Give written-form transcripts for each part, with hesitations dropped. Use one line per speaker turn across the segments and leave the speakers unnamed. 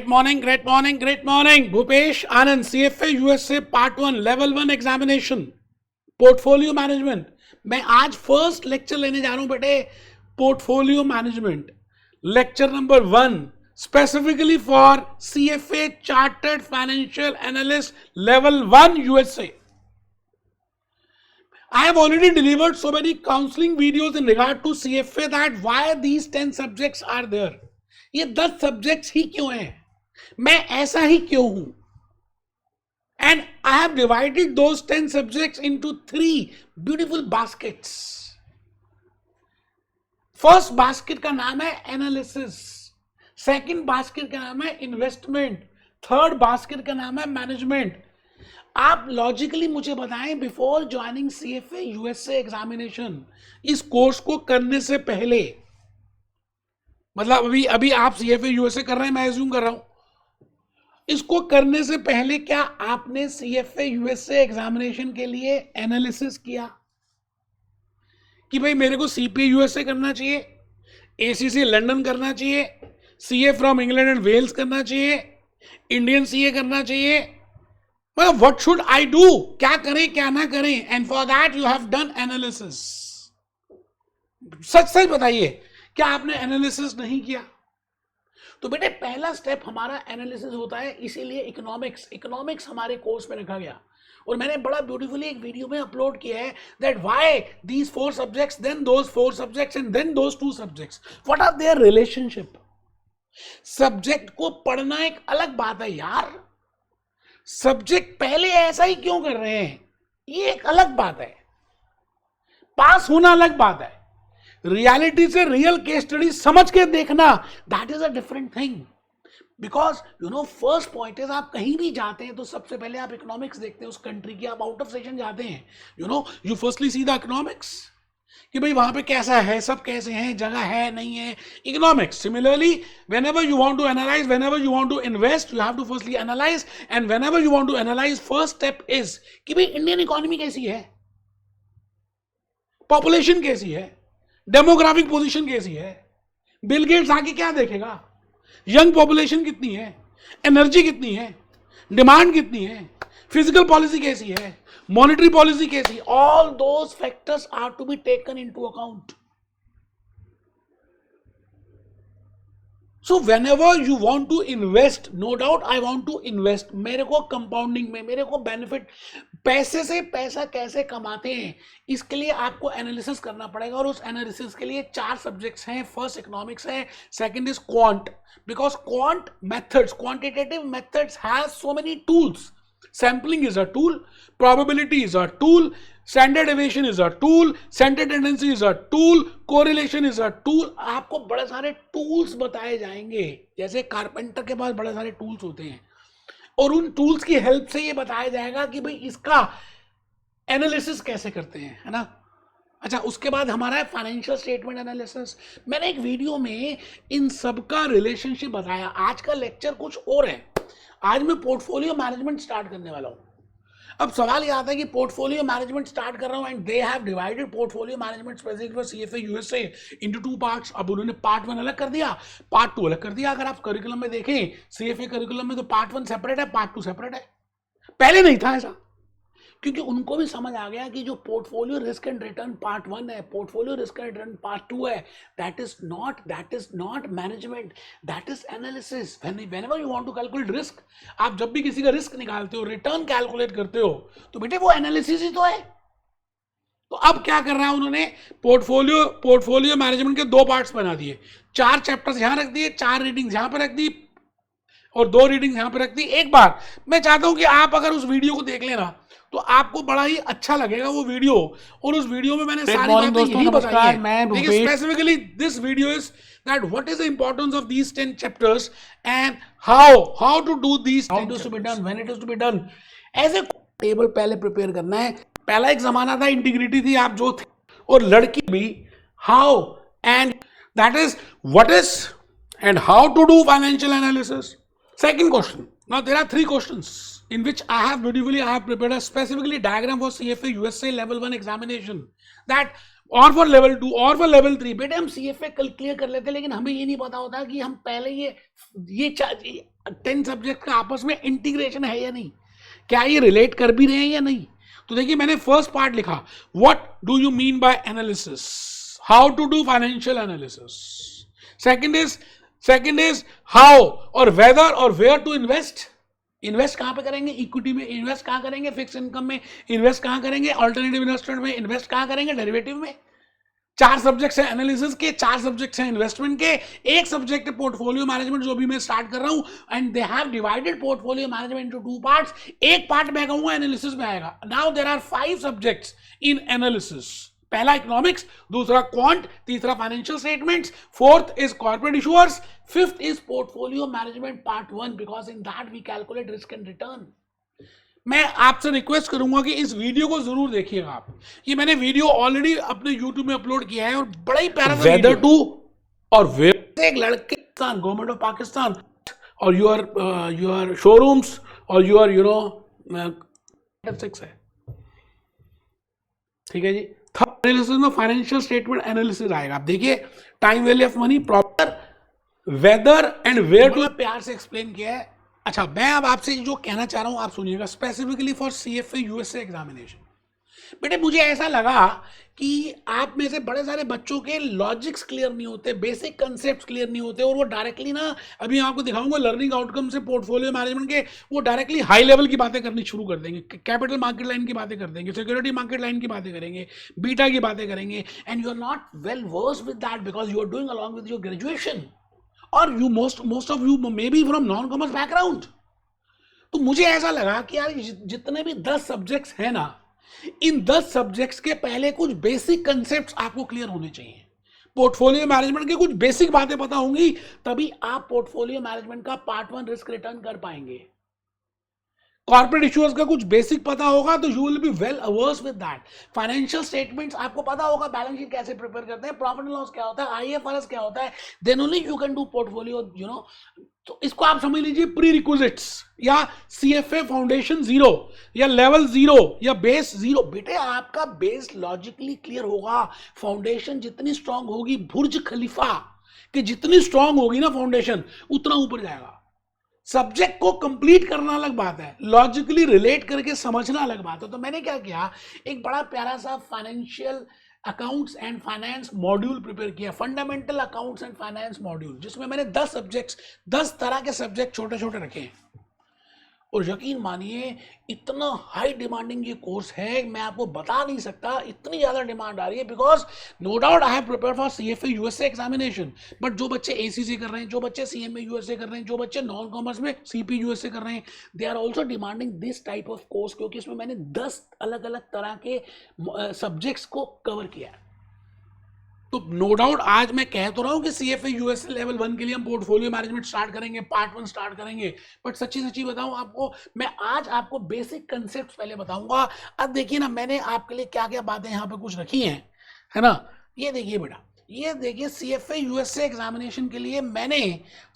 Great morning, great morning, great morning. Bhupesh Anand, CFA USA Part 1, Level 1 Examination, Portfolio Management. मैं आज first lecture लेने जा रहा हूं बेटे, portfolio management, lecture number 1, specifically for CFA chartered financial analyst level 1 USA. I have already delivered so many counseling videos in regard to CFA that why these 10 subjects are there. ये 10 subjects ही क्यों हैं, मैं ऐसा ही क्यों हूं, and I have divided those 10 subjects into 3 beautiful baskets. First basket का नाम है एनालिसिस, सेकंड बास्केट का नाम है इन्वेस्टमेंट, थर्ड बास्केट का नाम है मैनेजमेंट. आप लॉजिकली मुझे बताएं, before joining CFA USA examination, इस कोर्स को करने से पहले, मतलब अभी आप CFA USA कर रहे हैं, मैं एज्यूम कर रहा हूं, इसको करने से पहले क्या आपने CFA USA एग्जामिनेशन के लिए एनालिसिस किया कि भाई मेरे को CPA USA करना चाहिए, ACC लंदन करना चाहिए, CA from England and Wales करना चाहिए, इंडियन CA करना चाहिए, मतलब व्हाट शुड आई डू, क्या करें क्या ना करें, and for that you have done analysis. सच सच बताइए, क्या आपने एनालिसिस नहीं किया? तो बेटे पहला स्टेप हमारा एनालिसिस होता है, इसीलिए इकोनॉमिक्स हमारे कोर्स में रखा गया. और मैंने बड़ा ब्यूटीफुली एक वीडियो में अपलोड किया है that why these 4 subjects, then those 4 subjects and then those 2 subjects, what are their relationship. Subject को पढ़ना एक अलग बात है यार, सब्जेक्ट पहले ऐसा ही क्यों कर रहे हैं ये एक अलग बात है, पास होना अलग बात है, रियलिटी से रियल केस स्टडी समझ के देखना, that is a different thing. Because you know first point is, आप कहीं भी जाते हैं तो सबसे पहले आप इकोनॉमिक्स देखते हैं उस कंट्री की. आप आउट ऑफ सेशन जाते हैं, you firstly see the economics कि भाई वहां पे कैसा है, सब कैसे हैं, जगह है नहीं है, economics. Similarly whenever you want to analyze, whenever you want to invest, you have to firstly analyze, and whenever you want to analyze, first step is कि भाई इंडियन इकोनॉमी कैसी है, पॉपुलेशन कैसी है, डेमोग्राफिक पोजीशन कैसी है, Bill Gates आके क्या देखेगा, यंग पॉपुलेशन कितनी है, एनर्जी कितनी है, डिमांड कितनी है, फिजिकल पॉलिसी कैसी है, मॉनेटरी पॉलिसी कैसी, all those factors are to be taken into account. So whenever you want to invest, no doubt I want to invest, मेरे को कंपाउंडिंग में, मेरे को बेनिफिट, पैसे से पैसा कैसे कमाते हैं, इसके लिए आपको एनालिसिस करना पड़ेगा. और उस एनालिसिस के लिए 4 सब्जेक्ट्स हैं. फर्स्ट इकोनॉमिक्स है, second is quant, because quant methods, quantitative methods have so many tools. Sampling is a tool, probability is a tool, standard deviation is a tool, center tendency is a tool, correlation is a tool. आपको बड़े सारे tools बताए जाएंगे, जैसे carpenter के पास बड़े सारे tools होते हैं, और उन टूल्स की हेल्प से ये बताया जाएगा कि भाई इसका एनालिसिस कैसे करते हैं, है ना. अच्छा, उसके बाद हमारा है फाइनेंशियल स्टेटमेंट एनालिसिस. मैंने एक वीडियो में इन सब का रिलेशनशिप बताया. आज का लेक्चर कुछ और है, आज मैं पोर्टफोलियो मैनेजमेंट स्टार्ट करने वाला हूं. अब सवाल ये आता है कि पोर्टफोलियो मैनेजमेंट स्टार्ट कर रहा हूं, and they have divided portfolio management specific for CFA USA into 2 parts. अब उन्होंने पार्ट 1 अलग कर दिया, पार्ट 2 अलग कर दिया. अगर आप करिकुलम में देखें, CFA करिकुलम में तो पार्ट 1 सेपरेट है, पार्ट 2 सेपरेट है. पहले नहीं था ऐसा, क्योंकि उनको भी समझ आ गया कि जो portfolio risk and return part 1 है, portfolio risk and return part 2 है, that is not management, that is analysis. Whenever you want to calculate risk, आप जब भी किसी का रिस्क निकालते हो, रिटर्न कैलकुलेट करते हो, तो बेटे वो एनालिसिस ही तो है. तो अब क्या कर रहा है उन्होंने, पोर्टफोलियो मैनेजमेंट के 2 पार्ट्स बना दिए, 4 चैप्टर्स यहां रख दिए, 4 रीडिंग्स यहां पर रख दी, और 2 रीडिंग्स यहां पर रख दी. एक बार मैं चाहता हूं कि आप अगर उस वीडियो को देख लेना तो आपको बड़ा ही अच्छा लगेगा वो वीडियो. और उस वीडियो में मैंने सारी बातें यही बताई है. देखिए specifically this video is that what is the importance of these 10 chapters and how to do these, how to be done, when it is to be done. ऐसे टेबल पहले प्रिपेयर करना है. पहला एक जमाना था, इंटीग्रिटी थी, आप जो थे, और लड़की भी, how and that is what is and how to do financial analysis. Second question. Now there are 3 questions in which I have prepared a specifically diagram for CFA USA level 1 examination. That और for level 2 और for level 3। बेटे हम CFA कल clear कर लेते, लेकिन हमें ये नहीं पता होता कि हम पहले ये 10 सब्जेक्ट का आपस में इंटीग्रेशन है या नहीं, क्या ये रिलेट कर भी रहे हैं या नहीं। तो देखिए मैंने फर्स्ट पार्ट लिखा, what do you mean by analysis, how to do financial analysis. Second is how और वेदर और वेयर टू इन्वेस्ट। इन्वेस्ट कहां पे करेंगे, इक्विटी में इन्वेस्ट कहां करेंगे, फिक्स इनकम में इन्वेस्ट कहां करेंगे, अल्टरनेटिव इन्वेस्टमेंट में इन्वेस्ट कहां करेंगे, डेरिवेटिव में। 4 सब्जेक्ट्स हैं एनालिसिस के, 4 सब्जेक्ट्स हैं इन्वेस्टमेंट के, एक सब्जेक्ट है पोर्टफोलियो मैनेजमेंट जो भी मैं स्टार्ट कर रहा हूं, and they have divided portfolio management into 2 parts. एक पार्ट मैं कहूंगा एनालिसिस में आएगा। Now there are 5 subjects in analysis. पहला इकोनॉमिक्स, दूसरा क्वांट, तीसरा financial statements, fourth is corporate issuers, fifth is portfolio management part 1, because in that we calculate risk and return. मैं आपसे रिक्वेस्ट करूंगा कि इस वीडियो को जरूर देखिएगा आप। ये मैंने वीडियो ऑलरेडी अपने YouTube में अपलोड किया है और बड़ा ही प्यारा वेदर टू और वेयर एक लड़के गवर्नमेंट ऑफ पाकिस्तान और योर शोरूम्स और योर यू नो 6 है, ठीक है जी। थर्ड एनालिसिस में फाइनेंशियल स्टेटमेंट एनालिसिस आएगा। आप देखिए time value of money, proper whether and where to, प्यार से एक्सप्लेन किया है। अच्छा मैं अब आपसे जो कहना चाह रहा हूं आप सुनिएगा, specifically for CFA USA examination. बेटे मुझे ऐसा लगा कि आप में से बड़े सारे बच्चों के लॉजिक्स क्लियर नहीं होते, बेसिक कंसेप्ट क्लियर नहीं होते, और वो डायरेक्टली ना, अभी मैं आपको दिखाऊंगा लर्निंग आउटकम से पोर्टफोलियो मैनेजमेंट के, वो डायरेक्टली हाई लेवल की बातें करनी शुरू कर देंगे, कैपिटल मार्केट लाइन की बातें कर देंगे, सिक्योरिटी मार्केट लाइन की बातें करेंगे, बीटा की बातें करेंगे, and you are not well versed with that because you are doing along with your graduation, और you most of you may be from non commerce background. तो मुझे ऐसा लगा कि यार जितने भी 10 सब्जेक्ट्स हैं ना, इन 10 सब्जेक्ट्स के पहले कुछ बेसिक कंसेप्ट्स आपको क्लियर होने चाहिए। पोर्टफोलियो मैनेजमेंट की कुछ बेसिक बातें पता होंगी, तभी आप पोर्टफोलियो मैनेजमेंट का पार्ट 1 रिस्क रिटर्न कर पाएंगे। कॉर्पोरेट इश्यूज का कुछ बेसिक पता होगा तो you will be well versed with that. Financial statements आपको पता होगा, बैलेंस शीट कैसे प्रिपेयर करते हैं, प्रॉफिट एंड लॉस क्या होता है, आईएफआरएस क्या होता है, then only you can do portfolio, you know. तो इसको आप समझ लीजिए प्री रिक्विजिट्स या सीएफए फाउंडेशन 0 या लेवल 0 या बेस 0। बेटे आपका बेस लॉजिकली क्लियर होगा, फाउंडेशन जितनी स्ट्रांग होगी, बुर्ज खलीफा कि जितनी स्ट्रांग होगी ना फाउंडेशन, उतना ऊपर जाएगा। सब्जेक्ट को कंप्लीट करना अलग बात है, लॉजिकली रिलेट करके समझना अलग बात है। तो मैंने क्या किया, एक बड़ा प्यारा सा financial accounts and finance module prepare किया, fundamental accounts and finance module, जिसमें मैंने 10 सब्जेक्ट्स, 10 तरह के सब्जेक्ट छोटे छोटे रखे हैं। और यकीन मानिए इतना हाई डिमांडिंग ये कोर्स है, मैं आपको बता नहीं सकता, इतनी ज़्यादा डिमांड आ रही है, because no doubt I have prepare for CFA USA examination, but जो बच्चे एसीसी कर रहे हैं, जो बच्चे सीएमए यूएसए कर रहे हैं, जो बच्चे नॉन कॉमर्स में सीपी यूएसए कर रहे हैं, they are also demanding this type of course, क्योंकि इसमें मैंने 10 अलग अलग तरह के सब्जेक्ट्स को कवर किया है। तो नो डाउट आज मैं कह तो रहा हूं कि सीएफए यूएसए लेवल 1 के लिए हम पोर्टफोलियो मैनेजमेंट स्टार्ट करेंगे, पार्ट 1 स्टार्ट करेंगे, बट सच्ची बताऊं आपको, मैं आज आपको बेसिक कंसेप्ट पहले बताऊंगा। अब देखिए ना, मैंने आपके लिए क्या क्या बातें यहाँ पे कुछ रखी हैं, है ना। ये देखिए बेटा, ये देखिए सीएफए यूएसए एग्जामिनेशन के लिए मैंने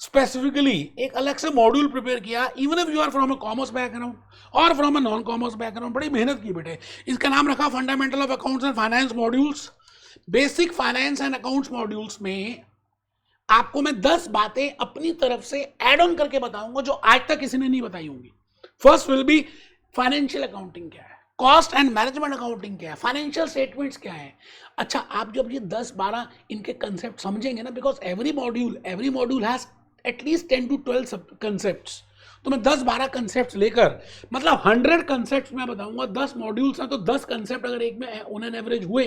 स्पेसिफिकली एक अलग से मॉड्यूल प्रिपेयर किया, even if you are from a commerce background और from a non commerce background, बड़ी मेहनत की बेटे। इसका नाम रखा fundamental of accounts and finance modules. Basic finance and accounts modules में आपको मैं 10 बातें अपनी तरफ से ऐड ऑन करके बताऊंगा जो आज तक किसी ने नहीं बताई होंगी। First will be financial accounting क्या है, कॉस्ट एंड मैनेजमेंट अकाउंटिंग क्या है, फाइनेंशियल स्टेटमेंट्स क्या है। अच्छा आप जब ये 10-12 इनके कंसेप्ट समझेंगे ना, because every module has at least 10 to 12 concepts, तो मैं 10-12 कंसेप्ट लेकर, मतलब 100 कंसेप्ट मैं बताऊंगा, 10 मॉड्यूल्स हैं तो 10 कंसेप्ट अगर एक में ऑन एन एवरेज हुए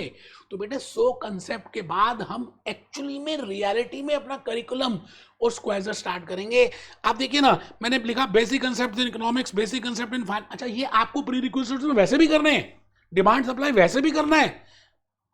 तो बेटे 100 कंसेप्ट के बाद हम एक्चुअली में रियलिटी में अपना करिकुलम और स्क्वायर स्टार्ट करेंगे। आप देखिए ना, मैंने लिखा basic concept in economics, basic concept in finance. अच्छा ये आपको प्री रिक्विजिट्स में वैसे भी करने हैं, डिमांड सप्लाई वैसे भी करना है,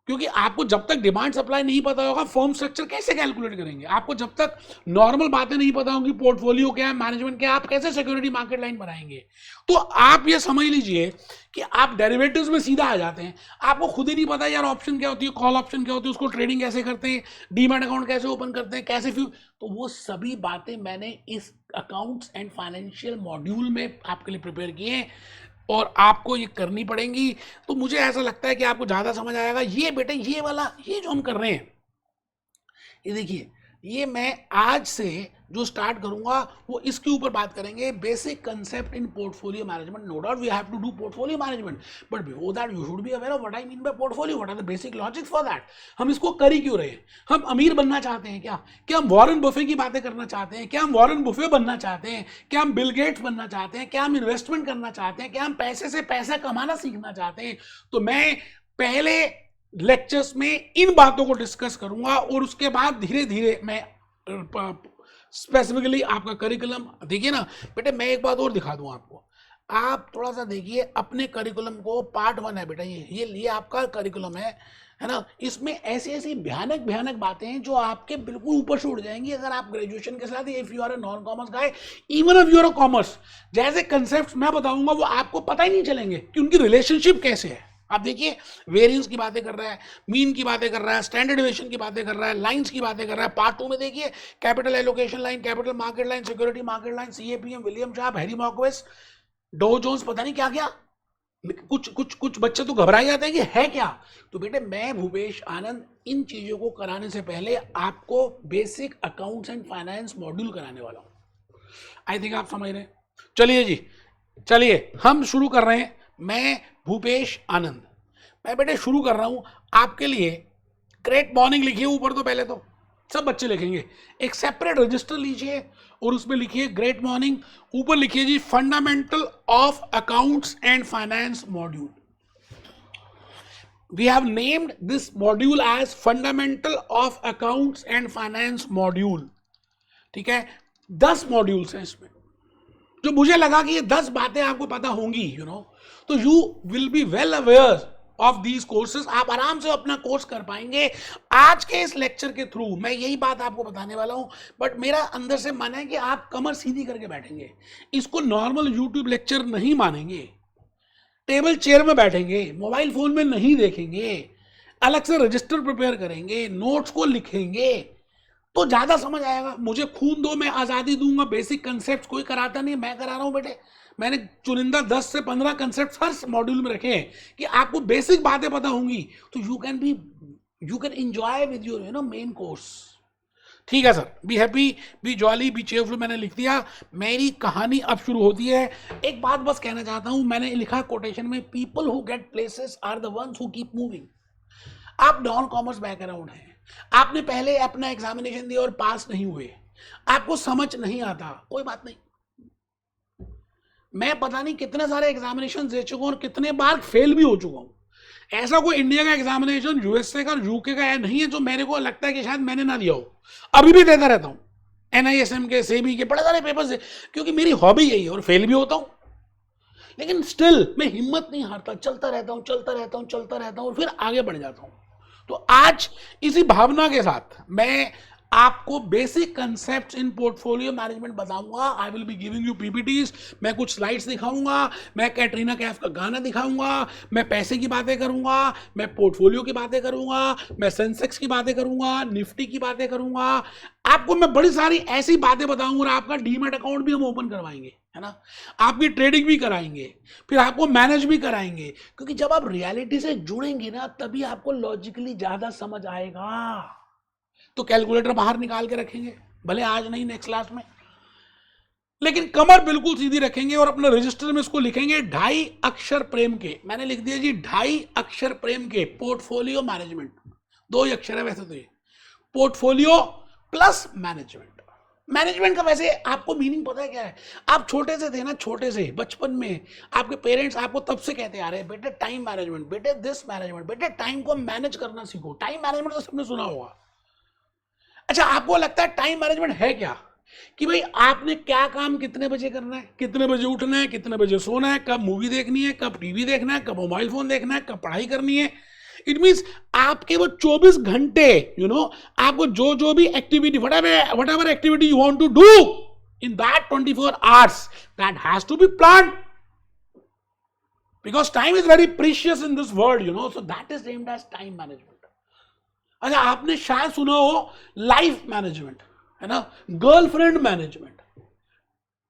क्योंकि आपको जब तक डिमांड सप्लाई नहीं पता होगा फर्म स्ट्रक्चर कैसे कैलकुलेट करेंगे, आपको जब तक नॉर्मल बातें नहीं पता होंगी, पोर्टफोलियो क्या है, मैनेजमेंट क्या है, आप कैसे सिक्योरिटी मार्केट लाइन बनाएंगे। तो आप ये समझ लीजिए कि आप डेरिवेटिव्स में सीधा आ जाते हैं, आपको खुद ही नहीं पता यार ऑप्शन क्या होती है, कॉल ऑप्शन क्या होती है, उसको ट्रेडिंग कैसे करते हैं, डीमैट अकाउंट कैसे ओपन करते हैं, कैसे फ्यू, तो वो सभी बातें मैंने इस अकाउंट्स एंड फाइनेंशियल मॉड्यूल में आपके लिए प्रिपेयर किए हैं। और आपको ये करनी पड़ेंगी। तो मुझे ऐसा लगता है कि आपको ज़्यादा समझ आएगा। ये बेटे ये वाला ये जो हम कर रहे हैं, ये देखिए, ये मैं आज से जो स्टार्ट करूंगा वो इसके ऊपर बात करेंगे, basic concept in portfolio management. No doubt we have to do portfolio management, but before that you should be aware of what I mean by portfolio, what are the basic logics for that. हम इसको कर ही क्यों रहे हैं? हम अमीर बनना चाहते हैं क्या? क्या हम वॉरेन बफे की बातें करना चाहते हैं? क्या हम वॉरेन बफे बनना चाहते हैं? क्या हम बिल गेट्स बनना चाहते हैं? क्या हम इन्वेस्टमेंट करना चाहते हैं? क्या हम पैसे से पैसा कमाना सीखना चाहते हैं? तो मैं पहले लेक्चर्स में इन बातों को डिस्कस करूंगा और उसके बाद धीरे धीरे मैं स्पेसिफिकली आपका करिकुलम देखिए ना बेटे। मैं एक बात और दिखा दूं आपको, आप थोड़ा सा देखिए अपने करिकुलम को। पार्ट 1 है बेटा, ये आपका करिकुलम है ना। इसमें ऐसी ऐसी भयानक भयानक बातें हैं जो आपके बिल्कुल ऊपर से उड़ जाएंगी अगर आप ग्रेजुएशन के साथ, if you are a non commerce guy, even if you are a commerce, जैसे कंसेप्ट मैं बताऊंगा वो आपको पता ही नहीं चलेंगे कि उनकी रिलेशनशिप कैसे है। आप देखिए, वेरिएंस की बातें कर रहा है, मीन की बातें कर रहा है, स्टैंडर्ड डेविएशन की बातें कर रहा है, लाइंस की बातें कर रहा है। पार्ट 2 में देखिए, capital allocation line, capital market line, security market line, CAPM, William Sharpe, Harry Markowitz, Dow Jones, पता नहीं क्या क्या। कुछ बच्चे तो घबरा जाते हैं कि है क्या। तो बेटे मैं भूपेश आनंद इन चीजों को कराने से पहले आपको basic accounts and finance module कराने वाला हूं। आई थिंक आप समझ रहे हैं। चलिए जी, चलिए हम शुरू कर रहे हैं। मैं भूपेश आनंद, मैं बेटे शुरू कर रहा हूं आपके लिए। ग्रेट मॉर्निंग लिखिए ऊपर, तो पहले तो सब बच्चे लिखेंगे। एक सेपरेट रजिस्टर लीजिए और उसमें लिखिए ग्रेट मॉर्निंग। ऊपर लिखिए जी fundamental of accounts and finance module. We have named this module as fundamental of accounts and finance module. ठीक है, 10 मॉड्यूल्स हैं इसमें, जो मुझे लगा कि ये 10 बातें आपको पता होंगी, तो you will be well aware of these courses. आप आराम से अपना कोर्स कर पाएंगे। आज के इस लेक्चर के थ्रू मैं यही बात आपको बताने वाला हूं, बट मेरा अंदर से मन है कि आप कमर सीधी करके बैठेंगे, इसको नॉर्मल यूट्यूब लेक्चर नहीं मानेंगे, टेबल चेयर में बैठेंगे, मोबाइल फोन में नहीं देखेंगे, अलग से रजिस्टर प्रिपेयर करेंगे, नोट्स को लिखेंगे, तो ज्यादा समझ आएगा। मुझे खून दो, मैं आजादी दूंगा। बेसिक कंसेप्ट कोई कराता नहीं, मैं करा रहा हूं बेटे। मैंने चुनिंदा 10 से 15 कंसेप्ट हर मॉड्यूल में रखे हैं कि आपको बेसिक बातें पता होंगी, तो you can enjoy with your main course. ठीक है sir, be happy, B jolly, B cheerful, मैंने लिख दिया। मेरी कहानी अब शुरू होती है। एक बात बस कहना चाहता हूं, मैंने लिखा कोटेशन में, people who get places are the ones who keep moving. आप नॉन कॉमर्स बैकग्राउंड है, आपने पहले अपना एग्जामिनेशन दिया और पास नहीं हुए, आपको समझ नहीं आता, कोई बात नहीं। मैं पता नहीं कितने सारे एग्जामिनेशन दे चुका हूं और कितने बार फेल भी हो चुका हूं। ऐसा कोई इंडिया का एग्जामिनेशन, यूएसए का, यूके का नहीं है जो मेरे को लगता है कि शायद मैंने ना दिया हो। अभी भी देता रहता हूं, एनआईएसएम के, सेबी के, बड़े सारे पेपर्स है, क्योंकि मेरी हॉबी यही है, और फेल भी होता हूं, लेकिन स्टिल मैं हिम्मत नहीं हारता, चलता रहता हूं, चलता रहता हूं, चलता रहता हूं, और फिर आगे बढ़ जाता हूं। तो आज इसी भावना के साथ मैं आपको basic concepts in portfolio management बताऊंगा। I will be giving you PPTs, मैं कुछ स्लाइड्स दिखाऊंगा, मैं कैटरीना कैफ का गाना दिखाऊंगा, मैं पैसे की बातें करूंगा, मैं पोर्टफोलियो की बातें करूंगा, मैं सेंसेक्स की बातें करूंगा, निफ्टी की बातें करूंगा। आपको मैं बड़ी सारी ऐसी बातें बताऊंगा, और आपका डीमैट अकाउंट भी हम ओपन करवाएंगे, है ना, आपकी ट्रेडिंग भी कराएंगे, फिर आपको मैनेज भी कराएंगे। क्योंकि जब आप रियलिटी से जुड़ेंगे ना, तभी आपको लॉजिकली ज्यादा समझ आएगा। तो कैलकुलेटर बाहर निकाल के रखेंगे, भले आज नहीं, नेक्स्ट क्लास में, लेकिन कमर बिल्कुल सीधी रखेंगे और अपने रजिस्टर में इसको लिखेंगे 2.5 अक्षर प्रेम के। मैंने लिख दिया जी 2.5 अक्षर प्रेम के पोर्टफोलियो मैनेजमेंट। 2 ही अक्षर है वैसे तो, ये पोर्टफोलियो प्लस मैनेजमेंट। मैनेजमेंट का वैसे आपको मीनिंग पता है क्या है? आप छोटे से थे ना, छोटे से बचपन में आपके पेरेंट्स आपको तब से कहते आ रहे हैं, बेटे टाइम मैनेजमेंट, बेटे दिस मैनेजमेंट, बेटे टाइम को मैनेज करना सीखो। टाइम मैनेजमेंट तो सबने सुना होगा। अच्छा, आपको लगता है टाइम मैनेजमेंट है क्या? कि भाई आपने क्या काम कितने बजे करना है, कितने बजे उठना है, कितने बजे सोना है, कब मूवी देखनी है, कब टीवी देखना है, कब मोबाइल फोन देखना है, कब पढ़ाई करनी है। इट मीन्स आपके वो 24 घंटे, आपको जो भी activity, whatever activity you want to do in that 24 hours, that has to be planned, because time is very precious in this world, so that is named as time management. अच्छा, आपने शायद सुना हो life management, है ना, girlfriend management,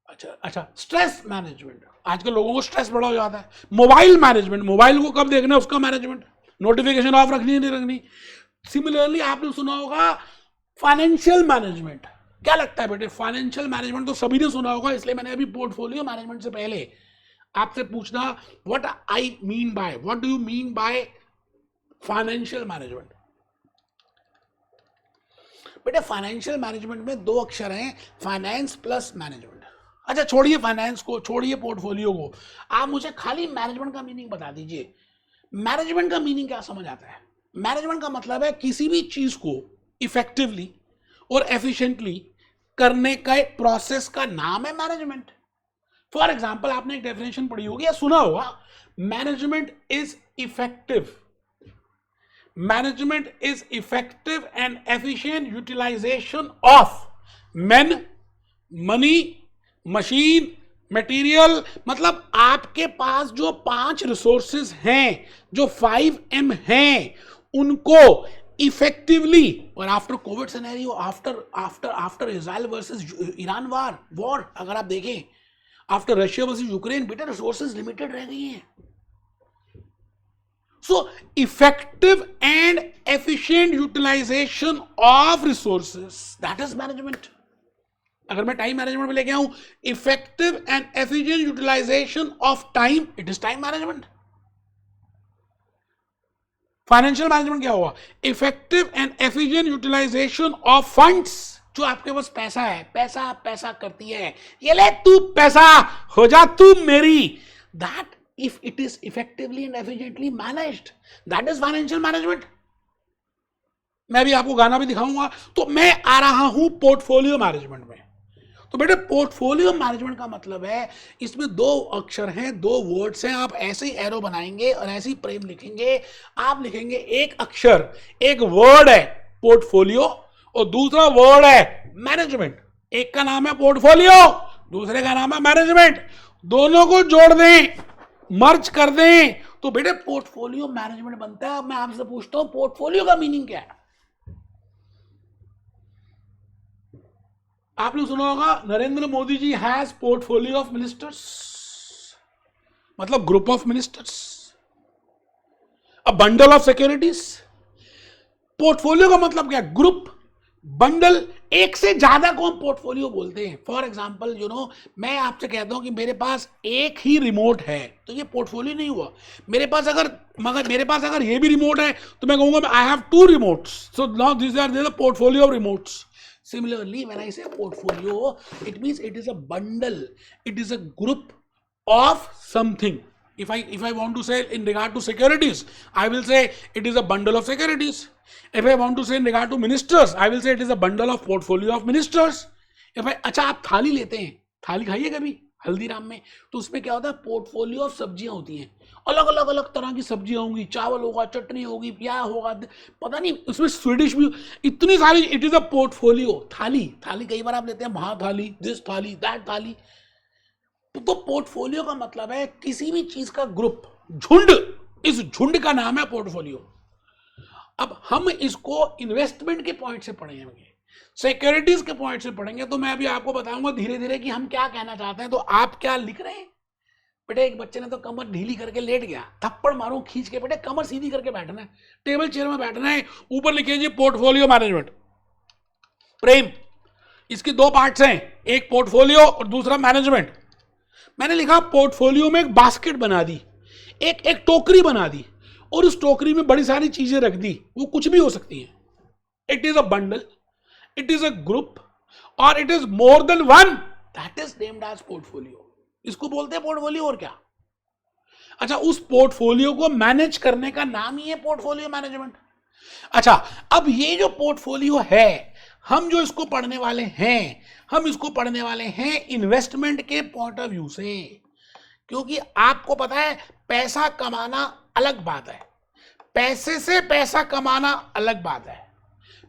अच्छा, stress management, आजकल लोगों को स्ट्रेस बड़ा हो जाता है। मोबाइल मैनेजमेंट, मोबाइल को कब देखना है उसका मैनेजमेंट, नोटिफिकेशन ऑफ रखनी है नहीं रखनी। सिमिलरली आपने सुना होगा फाइनेंशियल मैनेजमेंट। क्या लगता है बेटे, फाइनेंशियल मैनेजमेंट तो सभी ने सुना होगा, इसलिए मैंने अभी पोर्टफोलियो मैनेजमेंट से पहले आपसे पूछना what I mean bye, what do you mean by financial management. बेटे फाइनेंशियल मैनेजमेंट में दो अक्षर हैं, फाइनेंस प्लस मैनेजमेंट। अच्छा छोड़िए फाइनेंस को, छोड़िए पोर्टफोलियो को, आप मुझे खाली मैनेजमेंट का मीनिंग बता दीजिए। मैनेजमेंट का मीनिंग क्या समझ आता है? मैनेजमेंट का मतलब है किसी भी चीज को इफेक्टिवली और एफिशिएंटली करने का प्रोसेस का नाम है मैनेजमेंट। फॉर एग्जाम्पल आपने एक डेफिनेशन पढ़ी होगी या सुना होगा, management is effective, management is effective and efficient utilization of man, money, machine, material. मतलब आपके पास जो 5 रिसोर्सेज हैं, जो 5M हैं, उनको इफेक्टिवली, और after covid scenario, after Israel versus Iran war अगर आप देखें, आफ्टर रशिया वर्सेस यूक्रेन, बेटा रिसोर्सेज लिमिटेड रह गई हैं। So effective and efficient utilization of resources, that is management. अगर मैं टाइम मैनेजमेंट में लेके आऊं, effective and efficient utilization of time, it is time management. Financial management क्या हुआ? Effective and efficient utilization of funds, जो आपके पास पैसा है, पैसा पैसा करती है, ये ले तू पैसा, हो जा तू मेरी, that if it is effectively and efficiently managed, that is financial management. मैं भी आपको गाना भी दिखाऊंगा। तो मैं आ रहा हूं पोर्टफोलियो मैनेजमेंट में। तो बेटे पोर्टफोलियो मैनेजमेंट का मतलब है, इसमें 2 अक्षर हैं, 2 वर्ड्स हैं, आप ऐसे ही एरो बनाएंगे और ऐसे ही प्रेम लिखेंगे। आप लिखेंगे एक अक्षर, एक वर्ड है पोर्टफोलियो और दूसरा वर्ड है मैनेजमेंट। एक का नाम है पोर्टफोलियो, दूसरे का नाम है मैनेजमेंट। दोनों को जोड़ दें, मर्ज कर दें, तो बेटे पोर्टफोलियो मैनेजमेंट बनता है। अब मैं आपसे पूछता हूं पोर्टफोलियो का मीनिंग क्या है? आपने सुना होगा Narendra Modi ji has portfolio of ministers, मतलब group of ministers, a bundle of securities. Portfolio का मतलब क्या? ग्रुप, बंडल, एक से ज्यादा को हम पोर्टफोलियो बोलते हैं। फॉर एग्जाम्पल मैं आपसे कहता हूं कि मेरे पास एक ही रिमोट है, तो ये पोर्टफोलियो नहीं हुआ। मेरे पास अगर ये भी रिमोट है तो मैं कहूंगा I have 2 remotes, so now this are the portfolio of remotes. Similarly, when I say portfolio, it means it is a bundle, it is a group of something. If I want to say in regard to securities, I will say it is a bundle of securities. If I want to say in regard to ministers, I will say it is a bundle of portfolio of ministers. अच्छा आप थाली लेते हैं, थाली खाइए कभी हल्दीराम में, तो उसमें क्या होता है? पोर्टफोलियो ऑफ सब्जियां होती हैं, अलग अलग अलग तरह की सब्जियां होंगी, चावल होगा, चटनी होगी, प्याज होगा, पता नहीं उसमें स्वीडिश भी, इतनी सारी, इट इज अ पोर्टफोलियो। थाली कई बार आप लेते हैं, महाथाली, दिस थाली, दैट थाली। तो पोर्टफोलियो का मतलब है किसी भी चीज का ग्रुप, झुंड, इस झुंड का नाम है पोर्टफोलियो। अब हम इसको इन्वेस्टमेंट के पॉइंट से पढ़ेंगे, सिक्योरिटीज के पॉइंट से पढ़ेंगे, तो मैं अभी आपको बताऊंगा धीरे धीरे कि हम क्या कहना चाहते हैं। तो आप क्या लिख रहे हैं? बेटे एक बच्चे ने तो कमर ढीली करके लेट गया, थप्पड़ मारो खींच के, बेटे कमर सीधी करके बैठना है, टेबल चेयर में बैठना है। ऊपर लिखिए जी पोर्टफोलियो मैनेजमेंट। प्रेम, इसकी 2 पार्ट्स हैं, एक पोर्टफोलियो और दूसरा मैनेजमेंट। मैंने लिखा पोर्टफोलियो में एक बास्केट बना दी, एक टोकरी बना दी, और उस टोकरी में बड़ी सारी चीजें रख दी, वो कुछ भी हो सकती हैं। It is a bundle, it is a group, और it is more than one, that is named as portfolio. इसको बोलते हैं पोर्टफोलियो, और क्या? अच्छा, उस पोर्टफोलियो को मैनेज करने का नाम ही है पोर्टफोलियो मैनेजमेंट। अच्छा, अब ये जो पोर्टफोलियो है, हम जो इसको पढ़ने वाले हैं, हम इसको पढ़ने वाले हैं इन्वेस्टमेंट के पॉइंट ऑफ व्यू से, क्योंकि आपको पता है पैसा कमाना अलग बात है, पैसे से पैसा कमाना अलग बात है,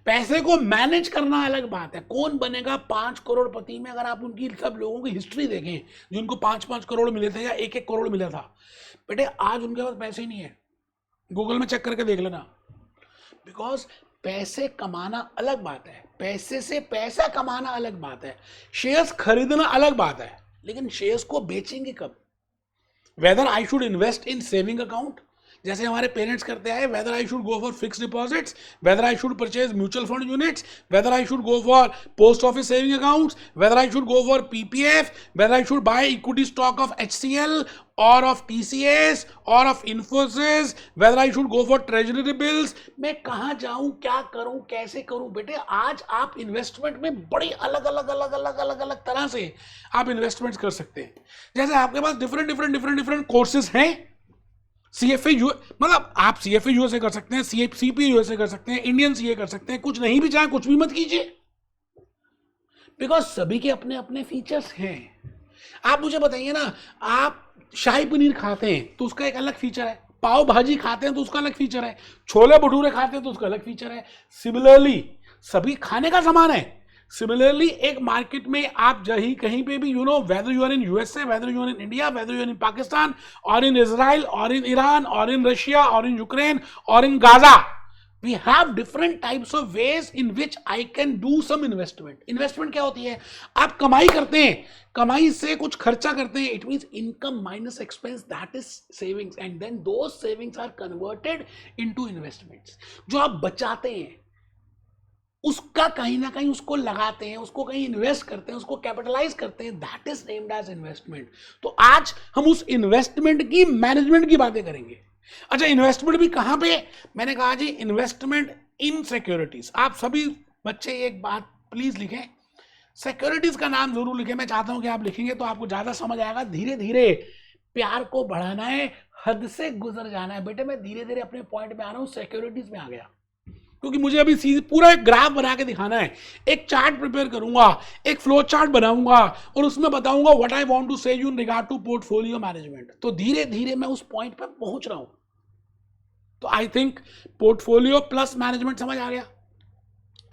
पैसे को मैनेज करना अलग बात है। कौन बनेगा 5 करोड़पति में? अगर आप उनकी सब लोगों की हिस्ट्री देखें, जिनको 5-5 करोड़ मिले थे या 1-1 करोड़ मिला था, बेटे आज उनके पास पैसे ही नहीं है, गूगल में चेक करके देख लेना। बिकॉज पैसे कमाना अलग बात है, पैसे से पैसा कमाना अलग बात है, शेयर्स खरीदना अलग बात है, लेकिन शेयर्स को बेचेंगे कब? Weather I should invest in saving account जैसे हमारे पेरेंट्स करते हैं, weather I should go for fix deposits, weather I should purchase mutual fund units, weather I should go for post office saving accounts, weather I should go for PPF, weather I should by equity stock of HCL और of TCS और of Infosys, weather I should go for treasury bills. मैं कहाँ जाऊं, क्या करूं, कैसे करूं? बेटे आज आप इन्वेस्टमेंट में बड़ी अलग अलग अलग अलग अलग अलग तरह से आप इन्वेस्टमेंट्स कर सकते हैं। जैसे आपके पास डिफरेंट कोर्सेज हैं, CFA मतलब आप CFA USA कर सकते हैं, CPA USA कर सकते हैं, इंडियन CA कर सकते हैं, कुछ नहीं भी चाहे कुछ भी मत कीजिए, बिकॉज सभी के अपने अपने फीचर्स हैं। आप मुझे बताइए ना, आप शाही पनीर खाते हैं तो उसका एक अलग फीचर है, पाव भाजी खाते हैं तो उसका अलग फीचर है, छोले भटूरे खाते हैं तो उसका अलग फीचर है। सिमिलरली सभी खाने का सामान है। सिमिलरली एक मार्केट में आप कहीं पे भी whether you are in USA, whether you are in India, whether you are in Pakistan और इन इजराइल और इन ईरान और इन रशिया और इन यूक्रेन और in Gaza, we have different types of ways in which I can do some investment. Investment क्या होती है? आप कमाई करते हैं, कमाई से कुछ खर्चा करते हैं, it means income minus expense, that is savings, and then those savings are converted into investments. जो आप बचाते हैं उसका कहीं ना कहीं उसको लगाते हैं, उसको कहीं इन्वेस्ट करते हैं, उसको कैपिटलाइज करते हैं, that is named as investment. तो आज हम उस इन्वेस्टमेंट की मैनेजमेंट की बातें करेंगे। अच्छा, इन्वेस्टमेंट भी कहां पे? मैंने कहा जी इन्वेस्टमेंट इन सिक्योरिटीज। आप सभी बच्चे एक बात प्लीज लिखें, सिक्योरिटीज का नाम जरूर लिखें। मैं चाहता हूं कि आप लिखेंगे तो आपको ज्यादा समझ आएगा। धीरे धीरे प्यार को बढ़ाना है, हद से गुजर जाना है। बेटे मैं धीरे धीरे अपने पॉइंट में आ रहा हूं, सिक्योरिटीज में आ गया, क्योंकि मुझे अभी सीधे पूरा एक ग्राफ बना के दिखाना है। एक चार्ट प्रिपेयर करूंगा, एक फ्लो चार्ट बनाऊंगा और उसमें बताऊंगा what I want to say you in regard to portfolio management. तो धीरे धीरे मैं उस पॉइंट पर पहुंच रहा हूं। तो I think portfolio plus management समझ आ गया।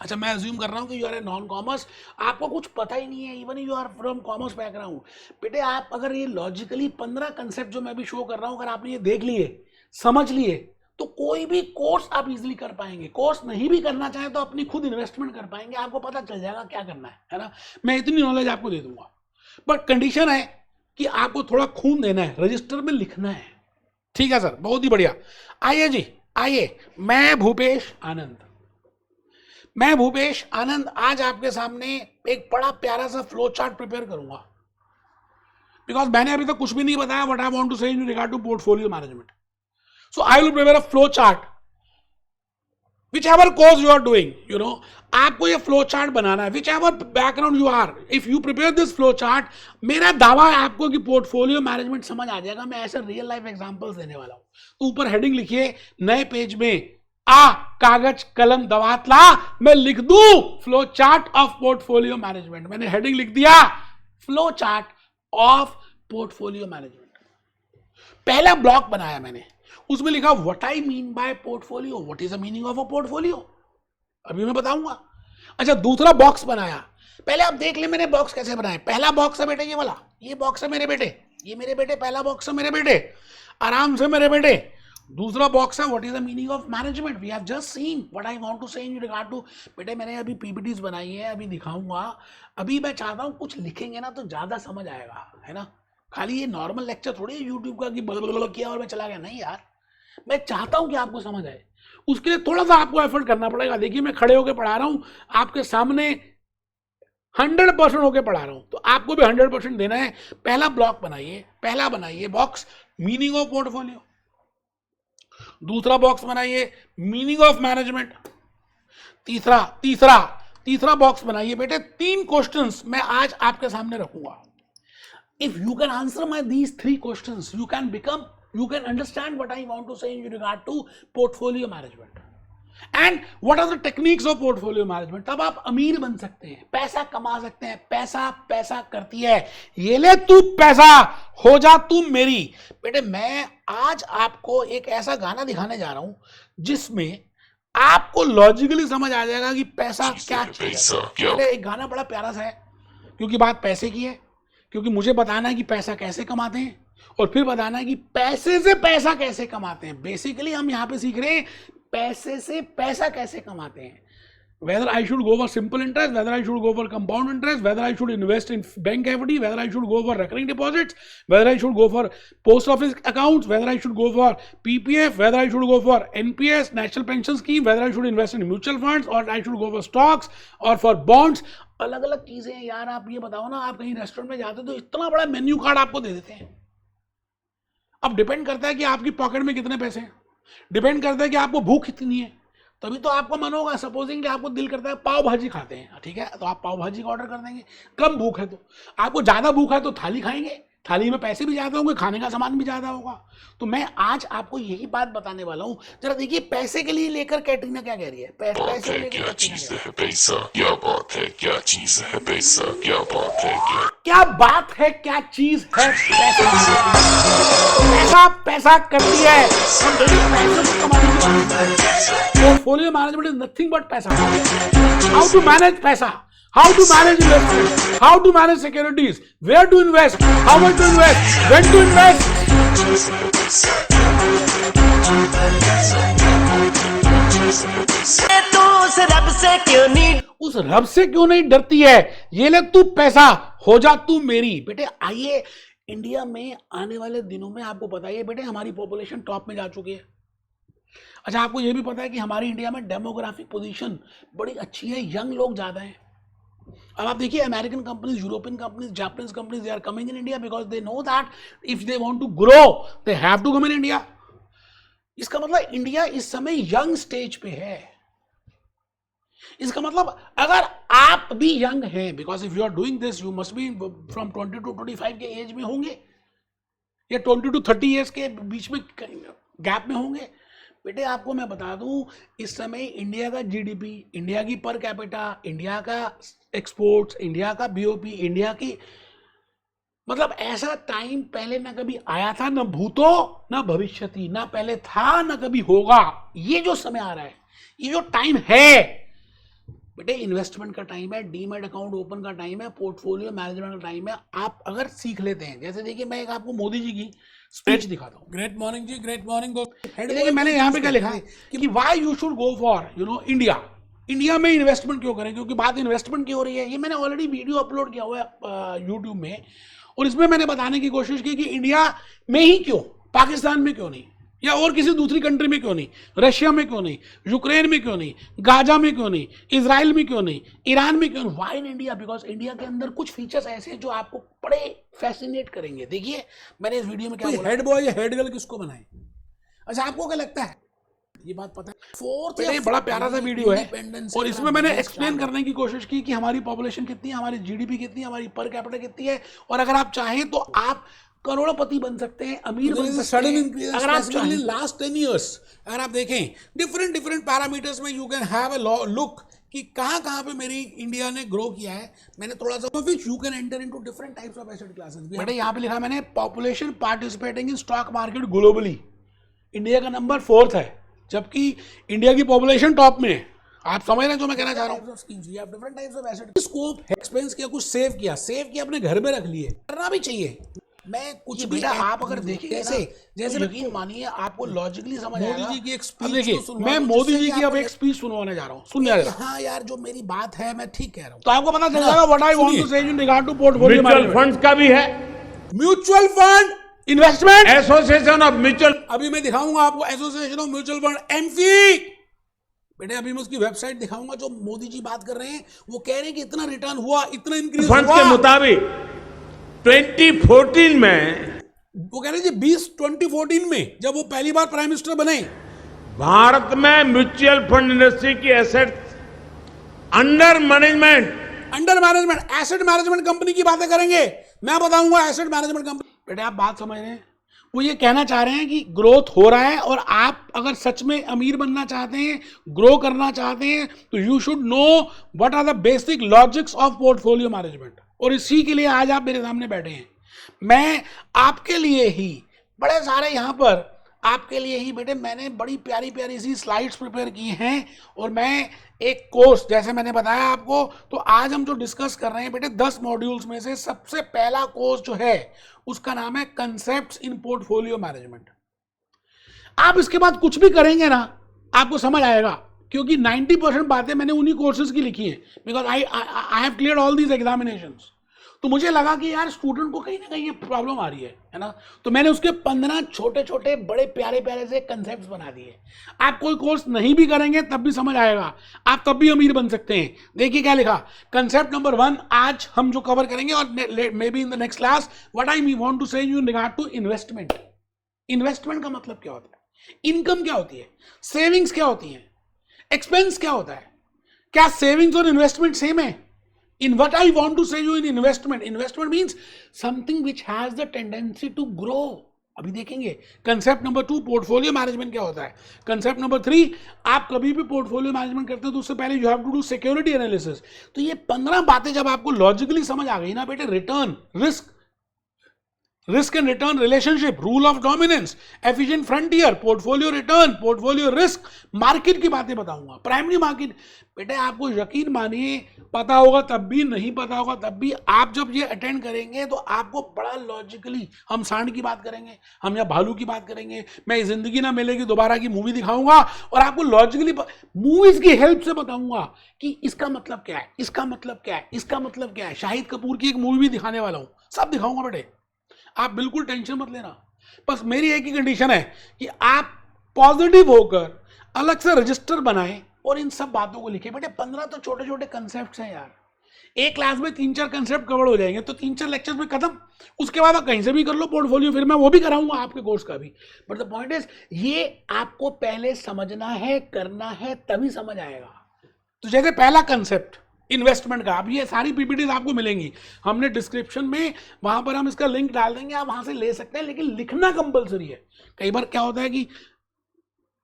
अच्छा, मैं अज्यूम कर रहा हूं कि you are a non commerce, आपको कुछ पता ही नहीं है, even you are from commerce background. बेटे आप अगर ये लॉजिकली 15 कंसेप्ट जो मैं भी शो कर रहा हूं, अगर आपने ये देख लिए, समझ लिए, तो कोई भी कोर्स आप इजीली कर पाएंगे। कोर्स नहीं भी करना चाहे तो अपनी खुद इन्वेस्टमेंट कर पाएंगे, आपको पता चल जाएगा क्या करना है ना। मैं इतनी नॉलेज आपको दे दूंगा, बट कंडीशन है कि आपको थोड़ा खून देना है, रजिस्टर में लिखना है। ठीक है सर, बहुत ही बढ़िया। आइए जी, आइए। मैं भूपेश आनंद आज आपके सामने एक बड़ा प्यारा सा फ्लो चार्ट प्रिपेयर करूंगा, बिकॉज मैंने अभी तक कुछ भी नहीं बताया what I want to say in regard to portfolio management. So I will prepare a flow chart, whichever course you are doing, आपको ये फ्लो चार्ट बनाना है, whichever background you are, if you prepare this flow chart, मेरा दावा है आपको कि portfolio management समझ आ जाएगा। मैं ऐसे रियल लाइफ एग्जांपल्स देने वाला हूं। तो ऊपर हेडिंग लिखिए, नए पेज में कागज कलम दवात ला, मैं लिख दूं flow chart of portfolio management. मैंने हेडिंग लिख दिया flow chart of portfolio management. पहला ब्लॉक बनाया मैंने, उसमें लिखा what I mean by portfolio, what is the meaning of a portfolio, अभी मैं बताऊंगा। अच्छा, दूसरा बॉक्स बनाया। पहले आप देख ले मैंने बॉक्स कैसे बनाए। पहला बॉक्स है बेटे ये वाला, ये बॉक्स है मेरे बेटे, ये मेरे बेटे, पहला बॉक्स है मेरे बेटे, आराम से मेरे बेटे। दूसरा बॉक्स है what is the meaning of management, we have just seen what I want to say in regard to. बेटे मैंने अभी पीपीटीज बनाई है, अभी दिखाऊंगा। अभी मैं चाहता हूं कुछ लिखेंगे ना तो ज्यादा समझ आएगा, है ना। खाली ये नॉर्मल लेक्चर थोड़ी है यूट्यूब का कि बल किया और मैं चला गया, नहीं यार। मैं चाहता हूं कि आपको समझ आए, उसके लिए थोड़ा सा आपको एफर्ट करना पड़ेगा। देखिए मैं खड़े होकर पढ़ा रहा हूं आपके सामने, 100% होकर पढ़ा रहा हूं, तो आपको भी 100% देना है। पहला ब्लॉक बनाइए, पहला बनाइए बॉक्स मीनिंग ऑफ पोर्टफोलियो, दूसरा बॉक्स बनाइए मीनिंग ऑफ मैनेजमेंट, तीसरा बॉक्स बनाइए बेटे 3 क्वेश्चंस मैं आज आपके सामने रखूंगा। If you can answer my these 3 questions, you can understand what I want to say in regard to portfolio management and what are the techniques of portfolio management। तब आप अमीर बन सकते हैं, पैसा कमा सकते हैं। पैसा करती है, ये ले तू पैसा, हो जा तू मेरी। बेटे मैं आज आपको एक ऐसा गाना दिखाने जा रहा हूं जिसमें आपको लॉजिकली समझ आ जाएगा कि पैसा क्या चीज है। बेटे एक गाना बड़ा प्यारा सा है, क्योंकि बात पैसे की है, क्योंकि मुझे बताना है कि पैसा कैसे कमाते हैं और फिर बताना है कि पैसे से पैसा कैसे कमाते हैं। बेसिकली हम यहां पे सीख रहे हैं पैसे से पैसा कैसे कमाते हैं। whether I should go for simple interest, whether I should go for compound interest, whether I should invest in bank FD, whether I should go for recurring deposits, whether I should go for post office accounts, whether I should go for PPF, whether I should go for NPS, National Pension Scheme, whether I should invest in mutual funds or I should go for stocks or for bonds. अलग अलग चीजें हैं यार. आप ये बताओ ना, आप कहीं रेस्टोरेंट में जाते हो तो इतना बड़ा मेन्यू कार्ड आपको दे देते हैं. अब डिपेंड करता है कि आपकी पॉकेट में कितने पैसे हैं, डिपेंड करता है कि आपको भूख कितनी है. तभी तो आपको मन होगा. सपोजिंग कि आपको दिल करता है पाव भाजी खाते हैं, ठीक है, तो आप पाव भाजी का ऑर्डर कर देंगे. कम भूख है तो, आपको ज़्यादा भूख है तो थाली खाएंगे. थाली में पैसे भी ज़्यादा होंगे, खाने का सामान भी ज़्यादा होगा. तो मैं आज आपको यही बात बताने वाला हूँ. जरा देखिए पैसे के लिए लेकर कैटरीना क्या कह रही है. पैसे लेकर
क्या चीज है पैसा, क्या बात है, क्या चीज है पैसा, क्या बात है,
क्या बात है, क्या चीज है पैसा. पैसा पैसा करती है. Portfolio management is nothing but पैसा. हाउ टू मैनेज पैसा, how to manage investment, how to manage securities, where to invest, how much to invest, when to invest. उस रब से क्यों नहीं डरती है. ये ले तू पैसा, हो जा तू मेरी. बेटे आइए, इंडिया में आने वाले दिनों में आपको पता है बेटे हमारी पॉपुलेशन टॉप में जा चुकी है. अच्छा, आपको ये भी पता है कि हमारी इंडिया में डेमोग्राफिक पोजीशन बड़ी अच्छी है, यंग लोग ज्यादा हैं. अब आप देखिए American companies, European companies, Japanese companies, they are coming in India because they know that if they want to grow they have to come in India. इसका मतलब इंडिया इस समय यंग स्टेज पे है. इसका मतलब अगर आप भी यंग हैं, because if you are doing this you must be from 20 to 25 के एज में होंगे या 20 to 30 ईयर्स के बीच में गैप में होंगे. बेटे आपको मैं बता दूं, इस समय इंडिया का जीडीपी, इंडिया की पर कैपिटा, इंडिया का एक्सपोर्ट्स, इंडिया का बीओपी, इंडिया की मतलब ऐसा टाइम पहले ना कभी आया था, ना भूतो ना भविष्यति, ना पहले था ना कभी होगा. ये जो समय आ रहा है, ये जो टाइम है बेटे, इन्वेस्टमेंट का टाइम है, डीमैट अकाउंट ओपन का टाइम है, पोर्टफोलियो मैनेजमेंट का टाइम है. आप अगर सीख लेते हैं, जैसे देखिए मैं एक आपको मोदी जी की स्पीच दिखाता हूँ. ग्रेट मॉर्निंग जी, ग्रेट मॉर्निंग. देखिए मैंने यहाँ पे क्या लिखा है कि why you should go for India. India में इन्वेस्टमेंट क्यों करें, क्योंकि बात इन्वेस्टमेंट की हो रही है. ये मैंने ऑलरेडी वीडियो अपलोड किया हुआ है यूट्यूब में, और इसमें मैंने बताने की कोशिश की कि इंडिया में ही क्यों, पाकिस्तान में क्यों नहीं, या और किसी दूसरी कंट्री में क्यों नहीं, रशिया में क्यों नहीं, यूक्रेन में क्यों नहीं, गाजा में क्यों नहीं, इजराइल में क्यों नहीं, ईरान में क्यों नहीं. Why in India? Because India के अंदर कुछ फीचर्स ऐसे हैं जो आपको बड़े फैसिनेट करेंगे. देखिए मैंने इस वीडियो में क्या बोला, हेड बॉय या हेड गर्ल किसको बनाए. अच्छा आपको क्या लगता है, ये बात पता है. फोर्थ ये बड़ा प्यारा सा वीडियो है, और इसमें मैंने एक्सप्लेन करने की कोशिश की कि हमारी पॉपुलेशन कितनी है, हमारी जीडीपी कितनी है, हमारी पर कैपिटा कितनी है, और अगर आप चाहें तो आप करोड़पति बन सकते हैं, अमीर बन सकते हैं. अगर आप चाहें लास्ट 10 इयर्स अगर आप देखें डिफरेंट पैरामीटर्स में you can have a look कि कहाँ पे मेरी इंडिया ने ग्रो किया है. मैंने थोड़ा सा which you can enter into different types of asset classes. बेटा यहाँ पे लिखा मैंने population participating in stock market globally. India का नंबर 4th है, जबकि इंडिया की पॉपुलेशन टॉप में है. आप समझ रहे हैं जो मैं कहना चाह रहा हूँ. Different types of asset, scope expense किया, कुछ सेव किया अपने घर में रख लिए, करना भी चाहिए. मैं कुछ बेटा आप अगर देखें जैसे यकीन मानिए आपको लॉजिकली समझ आएगा. मोदी जी की एक स्पीच, मैं मोदी जी की अब एक स्पीच सुनवाने जा रहा हूँ. सुनिए. हाँ यार जो मेरी बात है मैं ठीक कह रहा हूँ, तो आपको पता चल जाएगा what I want to say in regard to portfolio management.
Funds का भी है,
mutual fund investment
association of mutual.
अभी मैं दिखाऊंगा आपको association of mutual fund AMFI. बेटे अभी मैं उसकी वेबसाइट दिखाऊंगा. जो मोदी जी बात कर रहे हैं वो कह रहे हैं कि इतना रिटर्न हुआ, इतना इंक्रीज हुआ.
फंड्स के मुताबिक 2014 में,
वो कह रहे हैं जी 2014 में जब वो पहली बार प्राइम मिनिस्टर बने,
भारत में म्यूचुअल फंड इंडस्ट्री की asset under management
asset management company की बातें करेंगे. मैं बताऊंगा एसेट मैनेजमेंट कंपनी. बेटे आप बात समझ रहे हैं, वो ये कहना चाह रहे हैं कि ग्रोथ हो रहा है, और आप अगर सच में अमीर बनना चाहते हैं, ग्रो करना चाहते हैं, तो you should know what are the basic logics of portfolio management. और इसी के लिए आज आप मेरे सामने बैठे हैं. मैं आपके लिए ही बड़े सारे यहाँ पर आपके लिए ही बेटे मैंने बड़ी प्यारी प्यारी सी स्लाइड्स प्रिपेयर की हैं, और मैं एक कोर्स जैसे मैंने बताया आपको, तो आज हम जो डिस्कस कर रहे हैं बेटे 10 मॉड्यूल्स में से सबसे पहला कोर्स जो है उसका नाम है कंसेप्ट्स इन पोर्टफोलियो मैनेजमेंट. आप इसके बाद कुछ भी करेंगे ना, आपको समझ आएगा क्योंकि 90% बातें मैंने उन्हीं कोर्सेज की लिखी हैं, because I have cleared all these examinations. तो मुझे लगा कि यार स्टूडेंट को कहीं ना कहीं ये प्रॉब्लम आ रही है ना, तो मैंने उसके 15 छोटे छोटे बड़े प्यारे प्यारे से कंसेप्ट बना दिए। आप कोई कोर्स नहीं भी करेंगे तब भी समझ आएगा, आप तब भी अमीर बन सकते हैं। देखिए क्या लिखा, कंसेप्ट नंबर 1 आज हम जो कवर करेंगे, और may be in the next class, what I want to say you in regard to investment. Investment का मतलब क्या होता है, इनकम क्या होती है, सेविंग्स क्या होती है, एक्सपेंस क्या होता है, क्या सेविंग्स और इन्वेस्टमेंट सेम है? In what I want to say you in investment means something which has the tendency to grow. अभी देखेंगे कंसेप्ट नंबर 2 पोर्टफोलियो मैनेजमेंट क्या होता है। कंसेप्ट नंबर 3, आप कभी भी पोर्टफोलियो मैनेजमेंट करते हो तो उससे पहले you have to do security analysis. तो ये 15 बातें जब आपको लॉजिकली समझ आ गई ना बेटे, return, risk and return relationship, rule of dominance, efficient frontier, portfolio return, portfolio risk, market की बातें बताऊंगा, प्राइमरी मार्केट। बेटे आपको यकीन मानिए, पता होगा तब भी, नहीं पता होगा तब भी, आप जब ये अटेंड करेंगे तो आपको बड़ा लॉजिकली, हम सांड की बात करेंगे, हम या भालू की बात करेंगे, मैं जिंदगी ना मिलेगी दोबारा की मूवी दिखाऊंगा और आपको लॉजिकली मूवीज की हेल्प से बताऊंगा कि इसका मतलब क्या है, इसका मतलब क्या है, इसका मतलब क्या है। शाहिद कपूर की एक मूवी भी दिखाने वाला हूं, सब दिखाऊंगा बेटे, आप बिल्कुल टेंशन मत लेना। बस मेरी एक ही कंडीशन है कि आप पॉजिटिव होकर अलग से रजिस्टर बनाएं और इन सब बातों को लिखें। बेटे 15 तो छोटे छोटे कंसेप्ट हैं यार, एक क्लास में 3-4 कंसेप्ट कवर हो जाएंगे तो 3-4 लेक्चर्स में खत्म। उसके बाद आप कहीं से भी कर लो पोर्टफोलियो, फिर मैं वो भी कराऊंगा आपके कोर्स का भी। बट द पॉइंट इज, ये आपको पहले समझना है, करना है, तभी समझ आएगा। तो जैसे पहला कंसेप्ट इन्वेस्टमेंट का, अब ये सारी पीपीटीज आपको मिलेंगी, हमने डिस्क्रिप्शन में, वहां पर हम इसका लिंक डाल देंगे, आप वहां से ले सकते हैं, लेकिन लिखना कंपलसरी है। कई बार क्या होता है कि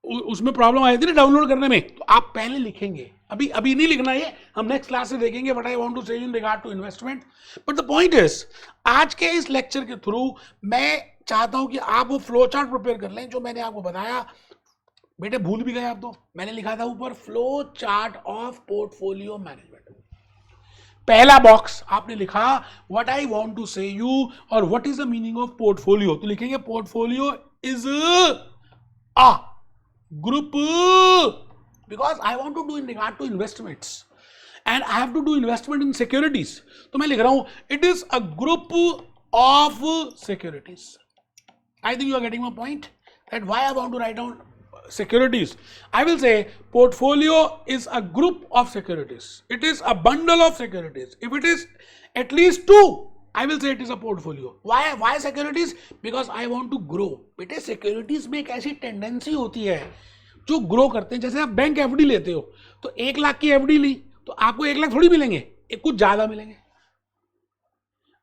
उसमें प्रॉब्लम आई थी ना डाउनलोड करने में, तो आप पहले लिखेंगे, अभी नहीं लिखना, ये हम नेक्स्ट क्लास से देखेंगे what I want to say in regard to investment. But the point is, आज के इस लेक्चर के थ्रू मैं चाहता हूं कि आप वो फ्लो चार्ट प्रिपेयर कर लें जो मैंने आपको बताया। बेटे भूल भी गए आप तो, मैंने लिखा था ऊपर flow chart of portfolio management. पहला बॉक्स आपने लिखा what I want to say you और what is the meaning of portfolio, तो लिखेंगे portfolio is a group, because I want to do in regard to investments and I have to do investment in securities. तो मैं लिख रहा हूं it is a group of securities. I think you are getting my point that why I want to write down securities. I will say portfolio is a group of securities. It is a bundle of securities. If it is at least 2, I will say it is a portfolio. Why securities? Because I want to grow. बेटे securities में एक ऐसी tendency होती है जो grow करते हैं। जैसे आप बैंक एफडी लेते हो तो 1 लाख की एफडी ली तो आपको 1 लाख थोड़ी मिलेंगे, एक कुछ ज्यादा मिलेंगे।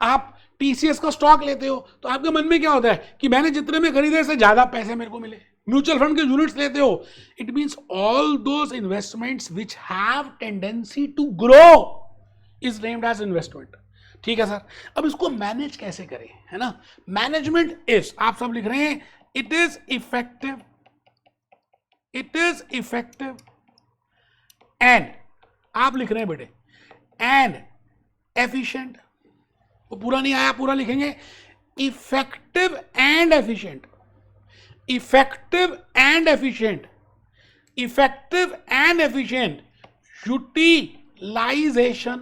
आप टीसीएस का स्टॉक लेते हो तो आपके मन में क्या होता है कि मैंने जितने में खरीदे से ज्यादा पैसे मेरे को मिले। म्यूचुअल फंड के यूनिट्स लेते हो, it means all those investments which have tendency to grow is named as investment. ठीक है सर, अब इसको मैनेज कैसे करें, है ना। मैनेजमेंट इज, आप सब लिख रहे हैं, इट इज इफेक्टिव एंड, आप लिख रहे हैं बेटे एंड एफिशिएंट। वो पूरा नहीं आया, पूरा लिखेंगे effective and efficient, effective and efficient, utilization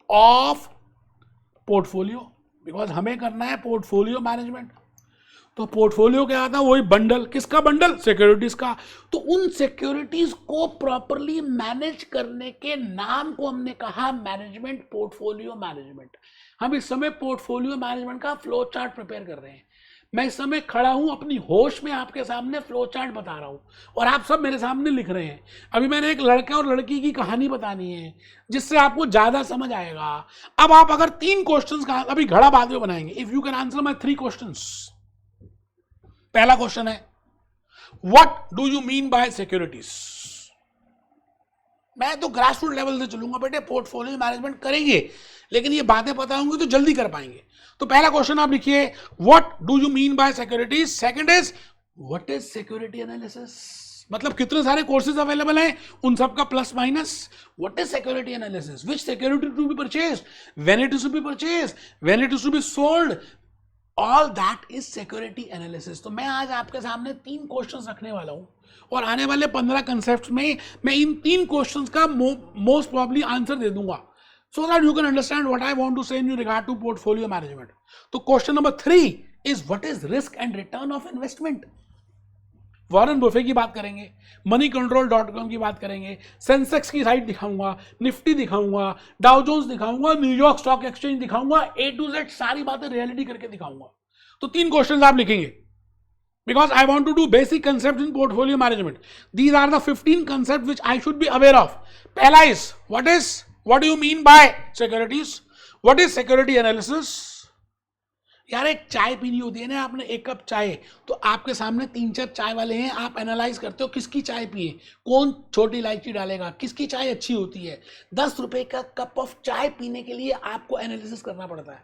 of portfolio, because हमें करना है पोर्टफोलियो मैनेजमेंट। तो पोर्टफोलियो क्या आता है, वही बंडल, किसका बंडल, सिक्योरिटीज का। तो उन सिक्योरिटीज को प्रॉपरली मैनेज करने के नाम को हमने कहा मैनेजमेंट, पोर्टफोलियो मैनेजमेंट। हम इस समय पोर्टफोलियो मैनेजमेंट का फ्लो चार्ट प्रिपेयर कर रहे हैं। मैं इस समय खड़ा हूं अपनी होश में, आपके सामने फ्लो चार्ट बता रहा हूं और आप सब मेरे सामने लिख रहे हैं। अभी मैंने एक लड़का और लड़की की कहानी बतानी है जिससे आपको ज्यादा समझ आएगा। अब आप अगर 3 क्वेश्चंस का अभी घड़ा बाद में बनाएंगे, if you can answer my 3 questions. पहला क्वेश्चन है what do you mean by securities. मैं तो ग्रास रूट लेवल से चलूंगा बेटे, पोर्टफोलियो मैनेजमेंट करेंगे लेकिन ये बातें पता होंगी तो जल्दी कर पाएंगे। तो पहला क्वेश्चन आप लिखिए what do you mean by securities. Second is what is security analysis, मतलब कितने सारे कोर्सेज अवेलेबल हैं, उन सब का plus minus. What is security analysis, which security to be purchased, when it is to be purchased, when it is to be sold, all that is security analysis. तो मैं आज आपके सामने 3 क्वेश्चंस रखने वाला हूं और आने वाले 15 कंसेप्ट में मैं इन 3 क्वेश्चंस का मोस्ट प्रॉब्ली आंसर दे दूंगा, so that you can understand what I want to say in regard to portfolio management. तो question number 3 is what is risk and return of investment. Warren Buffett की बात करेंगे, moneycontrol.com की बात करेंगे, Sensex की site दिखाऊंगा, निफ्टी दिखाऊंगा, डाउ जोन्स दिखाऊंगा, न्यूयॉर्क स्टॉक एक्सचेंज दिखाऊंगा, A to Z सारी बातें रियलिटी करके दिखाऊंगा। तो 3 क्वेश्चंस आप लिखेंगे because I want to do basic concepts in portfolio management. These are the 15 concepts which I should be aware of. पहला is what do you mean by securities? What is security analysis? यार एक चाय पीनी होती है ना आपने, 1 cup चाय, तो आपके सामने 3-4 चाय वाले हैं, आप एनालाइज करते हो किसकी चाय पिए, कौन छोटी इलायची डालेगा, किसकी चाय अच्छी होती है। 10 रुपए का कप ऑफ चाय पीने के लिए आपको एनालिसिस करना पड़ता है।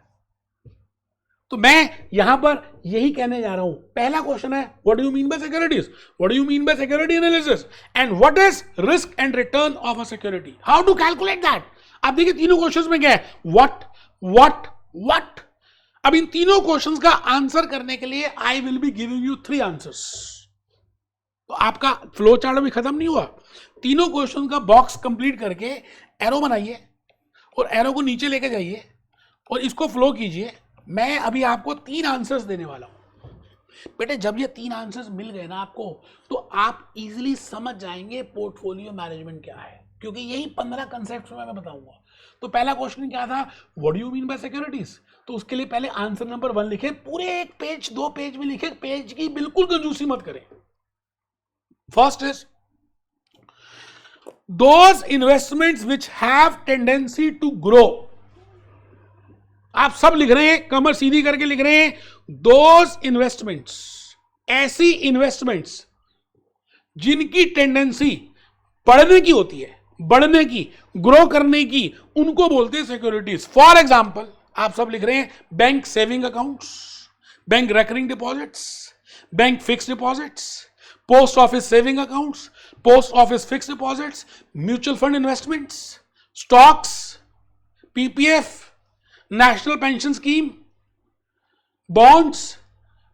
तो मैं यहां पर यही कहने जा रहा हूं। पहला क्वेश्चन है what do you mean by securities, what do you mean by security analysis and what is risk and return of a security, how to calculate that. आप देखिए तीनों क्वेश्चंस में क्या है, व्हाट। अब इन तीनों क्वेश्चंस का आंसर करने के लिए आई will be giving you 3 answers. तो आपका फ्लो चार्ट अभी खत्म नहीं हुआ, तीनों क्वेश्चन का बॉक्स कंप्लीट करके एरो बनाइए और एरो को नीचे लेके जाइए और इसको फ्लो कीजिए। मैं अभी आपको 3 आंसर्स देने वाला हूं बेटे। जब ये 3 आंसर्स मिल गए ना आपको, तो आप इजीली समझ जाएंगे पोर्टफोलियो मैनेजमेंट क्या है, क्योंकि यही 15 कंसेप्ट में मैं बताऊंगा। तो पहला क्वेश्चन क्या था, what do you mean by securities. तो उसके लिए पहले आंसर नंबर 1 लिखे, पूरे 1 पेज 2 पेज में लिखे, पेज की बिल्कुल कंजूसी मत करें। First is those investments which have tendency to grow. आप सब लिख रहे हैं, कमर सीधी करके लिख रहे हैं, दोज इन्वेस्टमेंट्स, ऐसी इन्वेस्टमेंट्स जिनकी टेंडेंसी बढ़ने की होती है, बढ़ने की, ग्रो करने की, उनको बोलते हैं सिक्योरिटीज। फॉर एग्जाम्पल आप सब लिख रहे हैं bank saving accounts, bank recurring deposits, bank fix deposits, post office saving accounts, post office fix deposits, mutual fund investments, stocks, PPF, national pension scheme, bonds,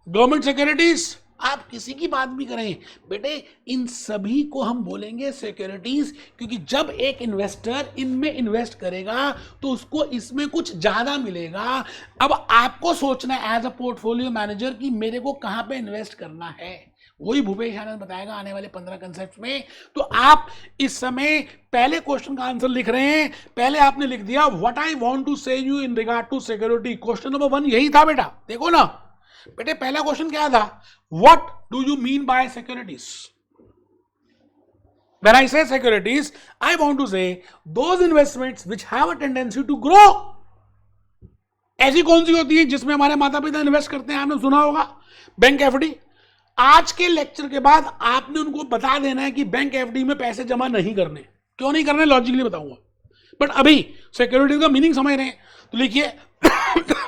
government securities. आप किसी की बात भी करें बेटे, इन सभी को हम बोलेंगे सिक्योरिटीज, क्योंकि जब एक इन्वेस्टर इनमें इन्वेस्ट करेगा तो उसको इसमें कुछ ज्यादा मिलेगा। अब आपको सोचना है एज अ पोर्टफोलियो मैनेजर कि मेरे को कहां पे इन्वेस्ट करना है, वही भूपेश आनंद बताएगा आने वाले 15 कंसेप्ट में। तो आप इस समय पहले क्वेश्चन का आंसर लिख रहे हैं, पहले आपने लिख दिया what I want to say you in regard to security. Question number 1 यही था बेटा, देखो ना बेटे, पहला क्वेश्चन क्या था, what do you mean by securities. When I say securities I want to say those investments which have a tendency to grow. ऐसी कौन सी होती है जिसमें हमारे माता पिता इन्वेस्ट करते हैं, आपने सुना होगा बैंक एफडी। आज के लेक्चर के बाद आपने उनको बता देना है कि बैंक एफडी में पैसे जमा नहीं करने। क्यों नहीं करने, लॉजिकली बताऊंगा, बट अभी सिक्योरिटीज का मीनिंग समझ रहे हैं। तो लिखिए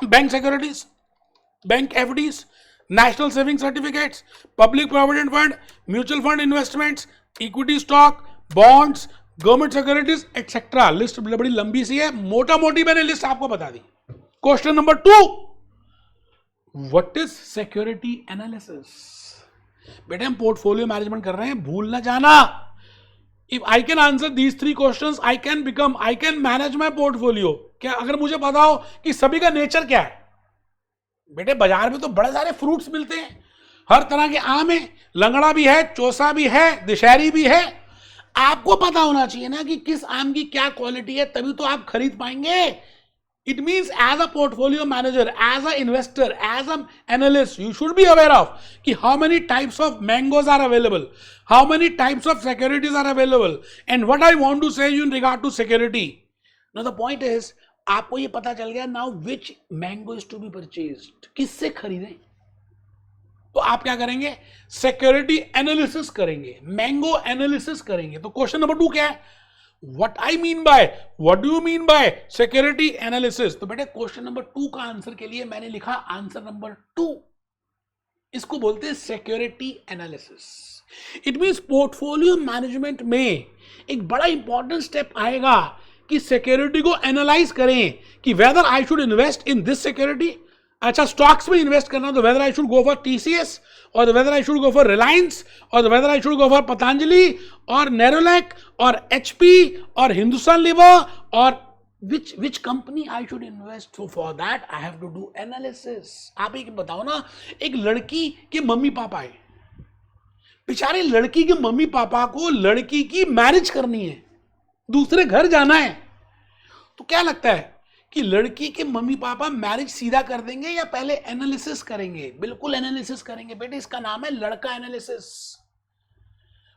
bank securities, bank FDs, national saving certificates, public provident fund, mutual fund investments, equity stock, bonds, government securities etcetera. List बड़ी लंबी सी है, मोटा मोटी मैंने लिस्ट आपको बता दी। Question number 2, what is security analysis. बेटे हम पोर्टफोलियो मैनेजमेंट कर रहे हैं, भूल ना जाना। If I can answer these 3 questions I can manage my portfolio. क्या अगर मुझे पता हो कि सभी का नेचर क्या है। बेटे बाजार में तो बड़े सारे फ्रूट्स मिलते हैं, हर तरह के आम है, लंगड़ा भी है, चौसा भी है, दशहरी भी है। आपको पता होना चाहिए ना कि किस आम की क्या क्वालिटी है, तभी तो आप खरीद पाएंगे। It means as a portfolio manager, as a investor, as a analyst, you should be aware of कि how many types of mangoes are available, how many types of securities are available, and what I want to say you in regard to security. Now the point is, आपको ये पता चल गया now which mango is to be purchased, किससे खरीदें। तो आप क्या करेंगे, सिक्योरिटी एनालिसिस करेंगे, मैंगो एनालिसिस करेंगे। तो क्वेश्चन नंबर 2 क्या है, what I mean bye, what do you mean by security analysis. तो बेटे क्वेश्चन नंबर 2 का आंसर के लिए मैंने लिखा आंसर नंबर 2, इसको बोलते हैं security analysis. It means portfolio management में एक बड़ा इंपॉर्टेंट स्टेप आएगा कि सिक्योरिटी को एनालाइज करें कि whether I should invest in this security, अच्छा स्टॉक्स में इन्वेस्ट करना तो whether I should go for TCS और whether I should go for Reliance और whether I should go for Patanjali और नेरोलैक और एचपी और हिंदुस्तान लीवर और which company I should invest. So for that I have to do analysis. आप एक बताओ ना, एक लड़की के मम्मी पापा है, बेचारे लड़की के मम्मी पापा को लड़की की मैरिज करनी है, दूसरे घर जाना है, तो क्या लगता है कि लड़की के मम्मी पापा मैरिज सीधा कर देंगे या पहले एनालिसिस करेंगे? बिल्कुल एनालिसिस करेंगे बेटे, इसका नाम है लड़का एनालिसिस।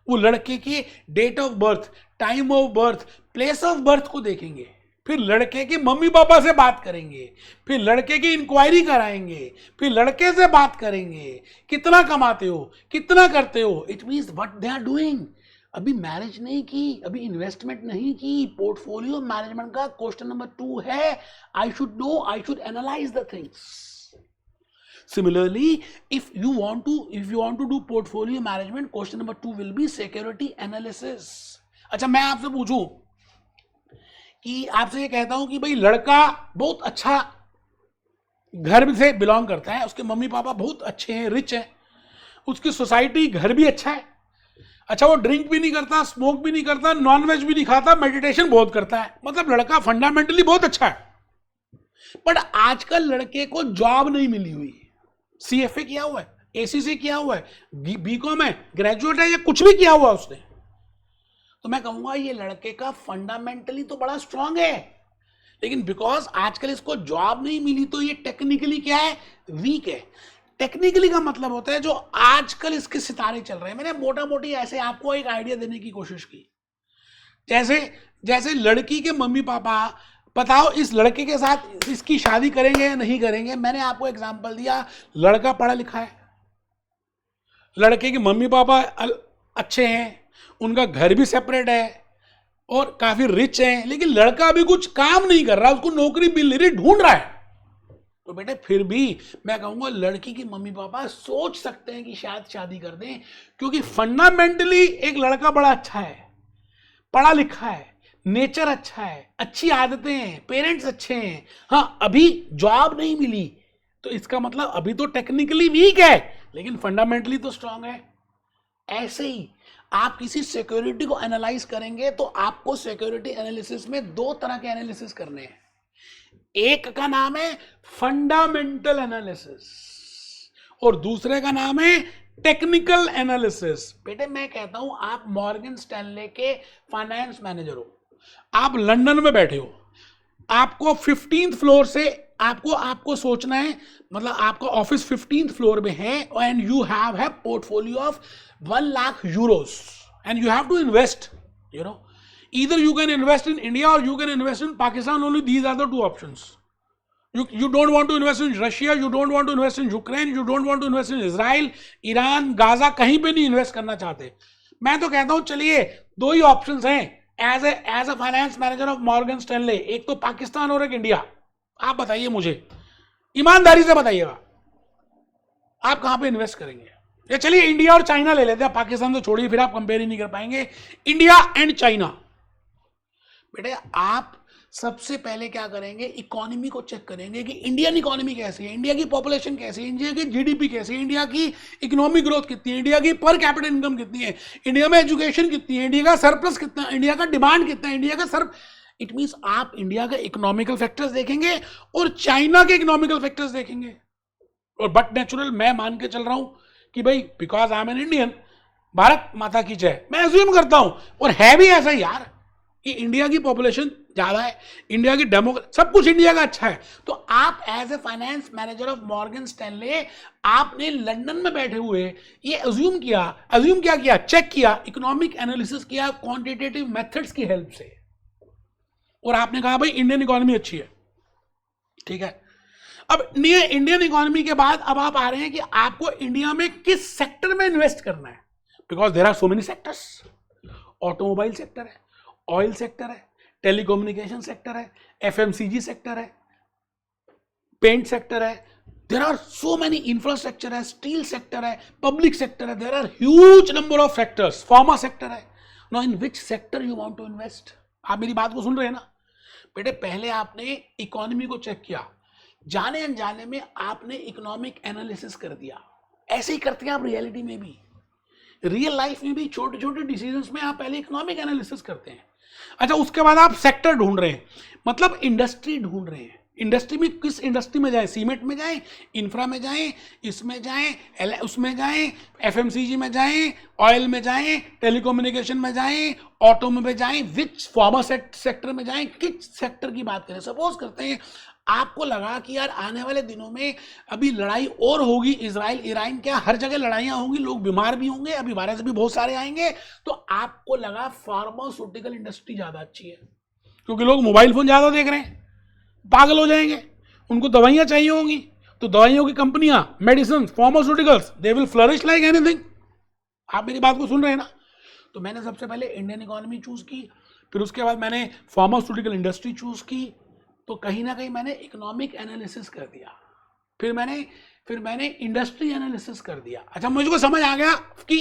वो लड़के की date of birth, time of birth, place of birth को देखेंगे, फिर लड़के के मम्मी पापा से बात करेंगे, फिर लड़के की इंक्वायरी कराएंगे, फिर लड़के से बात करेंगे, कितना कमाते हो, कितना करते हो। It means what they are doing. अभी मैरिज नहीं की, अभी इन्वेस्टमेंट नहीं की, पोर्टफोलियो मैनेजमेंट का क्वेश्चन नंबर 2 है, I should know, I should analyse the things. Similarly, if you want to do portfolio management, question number 2 will be security analysis. अच्छा मैं आपसे पूछूं कि आपसे ये कहता हूं कि भाई लड़का बहुत अच्छा घर से बिलोंग करता है, उसके मम्मी पापा बहुत अच्छे हैं, रिच हैं, उसकी सोसाइटी घर भी अच्छा है, अच्छा वो ड्रिंक भी नहीं करता, स्मोक भी नहीं करता, नॉनवेज भी नहीं खाता, मेडिटेशन बहुत करता है, मतलब लड़का फंडामेंटली बहुत अच्छा है। बट आजकल लड़के को जॉब नहीं मिली हुई, सीएफए किया हुआ है, एसीसी किया हुआ है, बीकॉम है, ग्रेजुएट है या कुछ भी किया हुआ है उसने, तो मैं कहूंगा ये लड़के का फंडामेंटली तो बड़ा स्ट्रांग है, लेकिन बिकॉज आजकल इसको जॉब नहीं मिली तो ये टेक्निकली क्या है, वीक है। टेक्निकली का मतलब होता है जो आजकल इसके सितारे चल रहे हैं। मैंने मोटा मोटी ऐसे आपको एक आइडिया देने की कोशिश की, जैसे लड़की के मम्मी पापा बताओ इस लड़के के साथ इसकी शादी करेंगे या नहीं करेंगे। मैंने आपको एग्जांपल दिया, लड़का पढ़ा लिखा है, लड़के के मम्मी पापा अच्छे हैं, उनका घर भी सेपरेट है और काफी रिच है, लेकिन लड़का अभी कुछ काम नहीं कर रहा, उसको नौकरी मिल रही, ढूंढ रहा है। तो बेटे फिर भी मैं कहूंगा लड़की के मम्मी पापा सोच सकते हैं कि शायद शादी कर दें, क्योंकि फंडामेंटली एक लड़का बड़ा अच्छा है, पढ़ा लिखा है, नेचर अच्छा है, अच्छी आदतें हैं, पेरेंट्स अच्छे हैं। हाँ अभी जॉब नहीं मिली तो इसका मतलब अभी तो टेक्निकली वीक है लेकिन फंडामेंटली तो स्ट्रांग है। ऐसे ही आप किसी सिक्योरिटी को एनालाइज करेंगे तो आपको सिक्योरिटी एनालिसिस में 2 तरह के एनालिसिस करने हैं। एक का नाम है फंडामेंटल एनालिसिस और दूसरे का नाम है टेक्निकल एनालिसिस। बेटे मैं कहता हूं आप मॉर्गन स्टैनले के फाइनेंस मैनेजर हो, आप लंदन में बैठे हो, आपको 15th फ्लोर से आपको सोचना है, मतलब आपका ऑफिस 15th फ्लोर में है and you have portfolio of 1 lakh euros and you have to invest, you know, either you can invest in India or you can invest in Pakistan, only these are the 2 options. You don't want to invest in Russia, you don't want to invest in Ukraine, you don't want to invest in Israel, Iran, Gaza, कहीं पे नहीं invest करना चाहते। मैं तो कहता हूं चलिए 2 ही ऑप्शंस हैं as a finance manager of Morgan Stanley, एक तो पाकिस्तान और एक इंडिया। आप बताइए मुझे, ईमानदारी से बताइएगा आप कहां पे इन्वेस्ट करेंगे। या चलिए इंडिया और चाइना ले लेते हैं, पाकिस्तान तो छोड़िए, फिर आप कंपेयर ही नहीं कर पाएंगे। इंडिया एंड चाइना, बेटे आप सबसे पहले क्या करेंगे, इकोनॉमी को चेक करेंगे कि इंडियन इकोनॉमी कैसी है, इंडिया की पॉपुलेशन कैसी है, इंडिया की जीडीपी कैसी है, इंडिया की इकोनॉमिक ग्रोथ कितनी है, इंडिया की पर कैपिटल इनकम कितनी है, इंडिया में एजुकेशन कितनी है, इंडिया का सरप्लस कितना है, इंडिया का डिमांड कितना है, इंडिया का इट मीन्स आप इंडिया का इकोनॉमिकल फैक्टर्स देखेंगे और चाइना के इकोनॉमिकल फैक्टर्स देखेंगे। और बट नेचुरल मैं मान के चल रहा हूं कि भाई because I am an Indian, Bharat माता की जय, मैं अज्यूम करता हूं और है भी ऐसा यार कि इंडिया की पॉपुलेशन ज्यादा है, इंडिया की सब कुछ इंडिया का अच्छा है। तो आप as a finance manager of Morgan Stanley आपने लंदन में बैठे हुए ये अज्यूम क्या किया, चेक किया, इकोनॉमिक एनालिसिस किया क्वांटिटेटिव मेथड्स की हेल्प से, और आपने कहा भाई इंडियन इकोनॉमी अच्छी है, ठीक है। अब इंडियन इकोनॉमी के बाद अब आप आ रहे हैं कि आपको इंडिया में किस सेक्टर में इन्वेस्ट करना है, because there are so many sectors. Automobile sector है, ऑयल सेक्टर है, टेलीकम्युनिकेशन सेक्टर है, एफएमसीजी सेक्टर है, पेंट सेक्टर है, there are so many, infrastructure है, स्टील सेक्टर है, पब्लिक सेक्टर है, there are huge number of sectors, pharma sector है। Now in which sector you want to invest? आप मेरी बात को सुन रहे हैं ना बेटे? पहले आपने इकोनॉमी को चेक किया जाने अनजाने में आपने इकोनॉमिक एनालिसिस कर दिया। ऐसे ही करते हैं आप रियलिटी में भी, रियल लाइफ में भी छोटे छोटे डिसीजंस में आप पहले इकोनॉमिक एनालिसिस करते हैं। अच्छा, उसके बाद आप सेक्टर ढूंढ रहे हैं, मतलब इंडस्ट्री ढूंढ रहे हैं। इंडस्ट्री में किस इंडस्ट्री में जाएं? सीमेंट में जाएं, इंफ्रा में जाएं, इसमें जाएं, उसमें जाएं, एफएमसीजी में जाएं, ऑयल में जाएं, टेलीकम्युनिकेशन में जाएं, ऑटो में जाएं, विच फार्मा सेक्टर में जाएं, किस सेक्टर की बात करें। सपोज करते हैं आपको लगा कि यार आने वाले दिनों में अभी लड़ाई और होगी, इजराइल ईरान, क्या हर जगह लड़ाइयाँ होंगी, लोग बीमार भी होंगे, अभी वायरस भी बहुत सारे आएंगे, तो आपको लगा फार्मास्यूटिकल इंडस्ट्री ज़्यादा अच्छी है, क्योंकि लोग मोबाइल फोन ज़्यादा देख रहे हैं, पागल हो जाएंगे, उनको दवाइयाँ चाहिए होंगी, तो दवाइयों की कंपनियां, medicine, pharmaceuticals, they will flourish like anything. आप मेरी बात को सुन रहे हैं ना? तो मैंने सबसे पहले इंडियन इकोनॉमी चूज की, फिर उसके बाद मैंने फार्मास्यूटिकल इंडस्ट्री चूज की, तो कहीं ना कहीं मैंने इकोनॉमिक एनालिसिस कर दिया, फिर मैंने इंडस्ट्री एनालिसिस कर दिया। अच्छा, मुझको समझ आ गया कि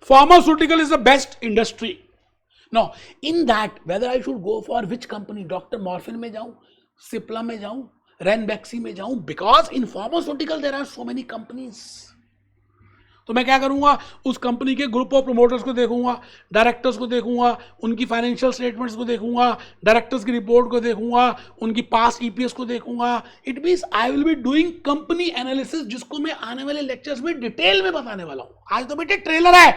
pharmaceutical is the best industry. No, in that whether I should go for which company, doctor morphine में जाऊं, सिप्ला में जाऊं, रेनबैक्सी में जाऊं, because in pharmaceutical there are so many companies. तो मैं क्या करूंगा, उस कंपनी के ग्रुप ऑफ प्रमोटर्स को देखूंगा, डायरेक्टर्स को देखूंगा, उनकी फाइनेंशियल स्टेटमेंट्स को देखूंगा, डायरेक्टर्स की रिपोर्ट को देखूंगा, उनकी पास्ट ईपीएस को देखूंगा। It means I will be doing company analysis, जिसको मैं आने वाले लेक्चर्स में डिटेल में बताने वाला हूं। आज तो बेटे ट्रेलर है,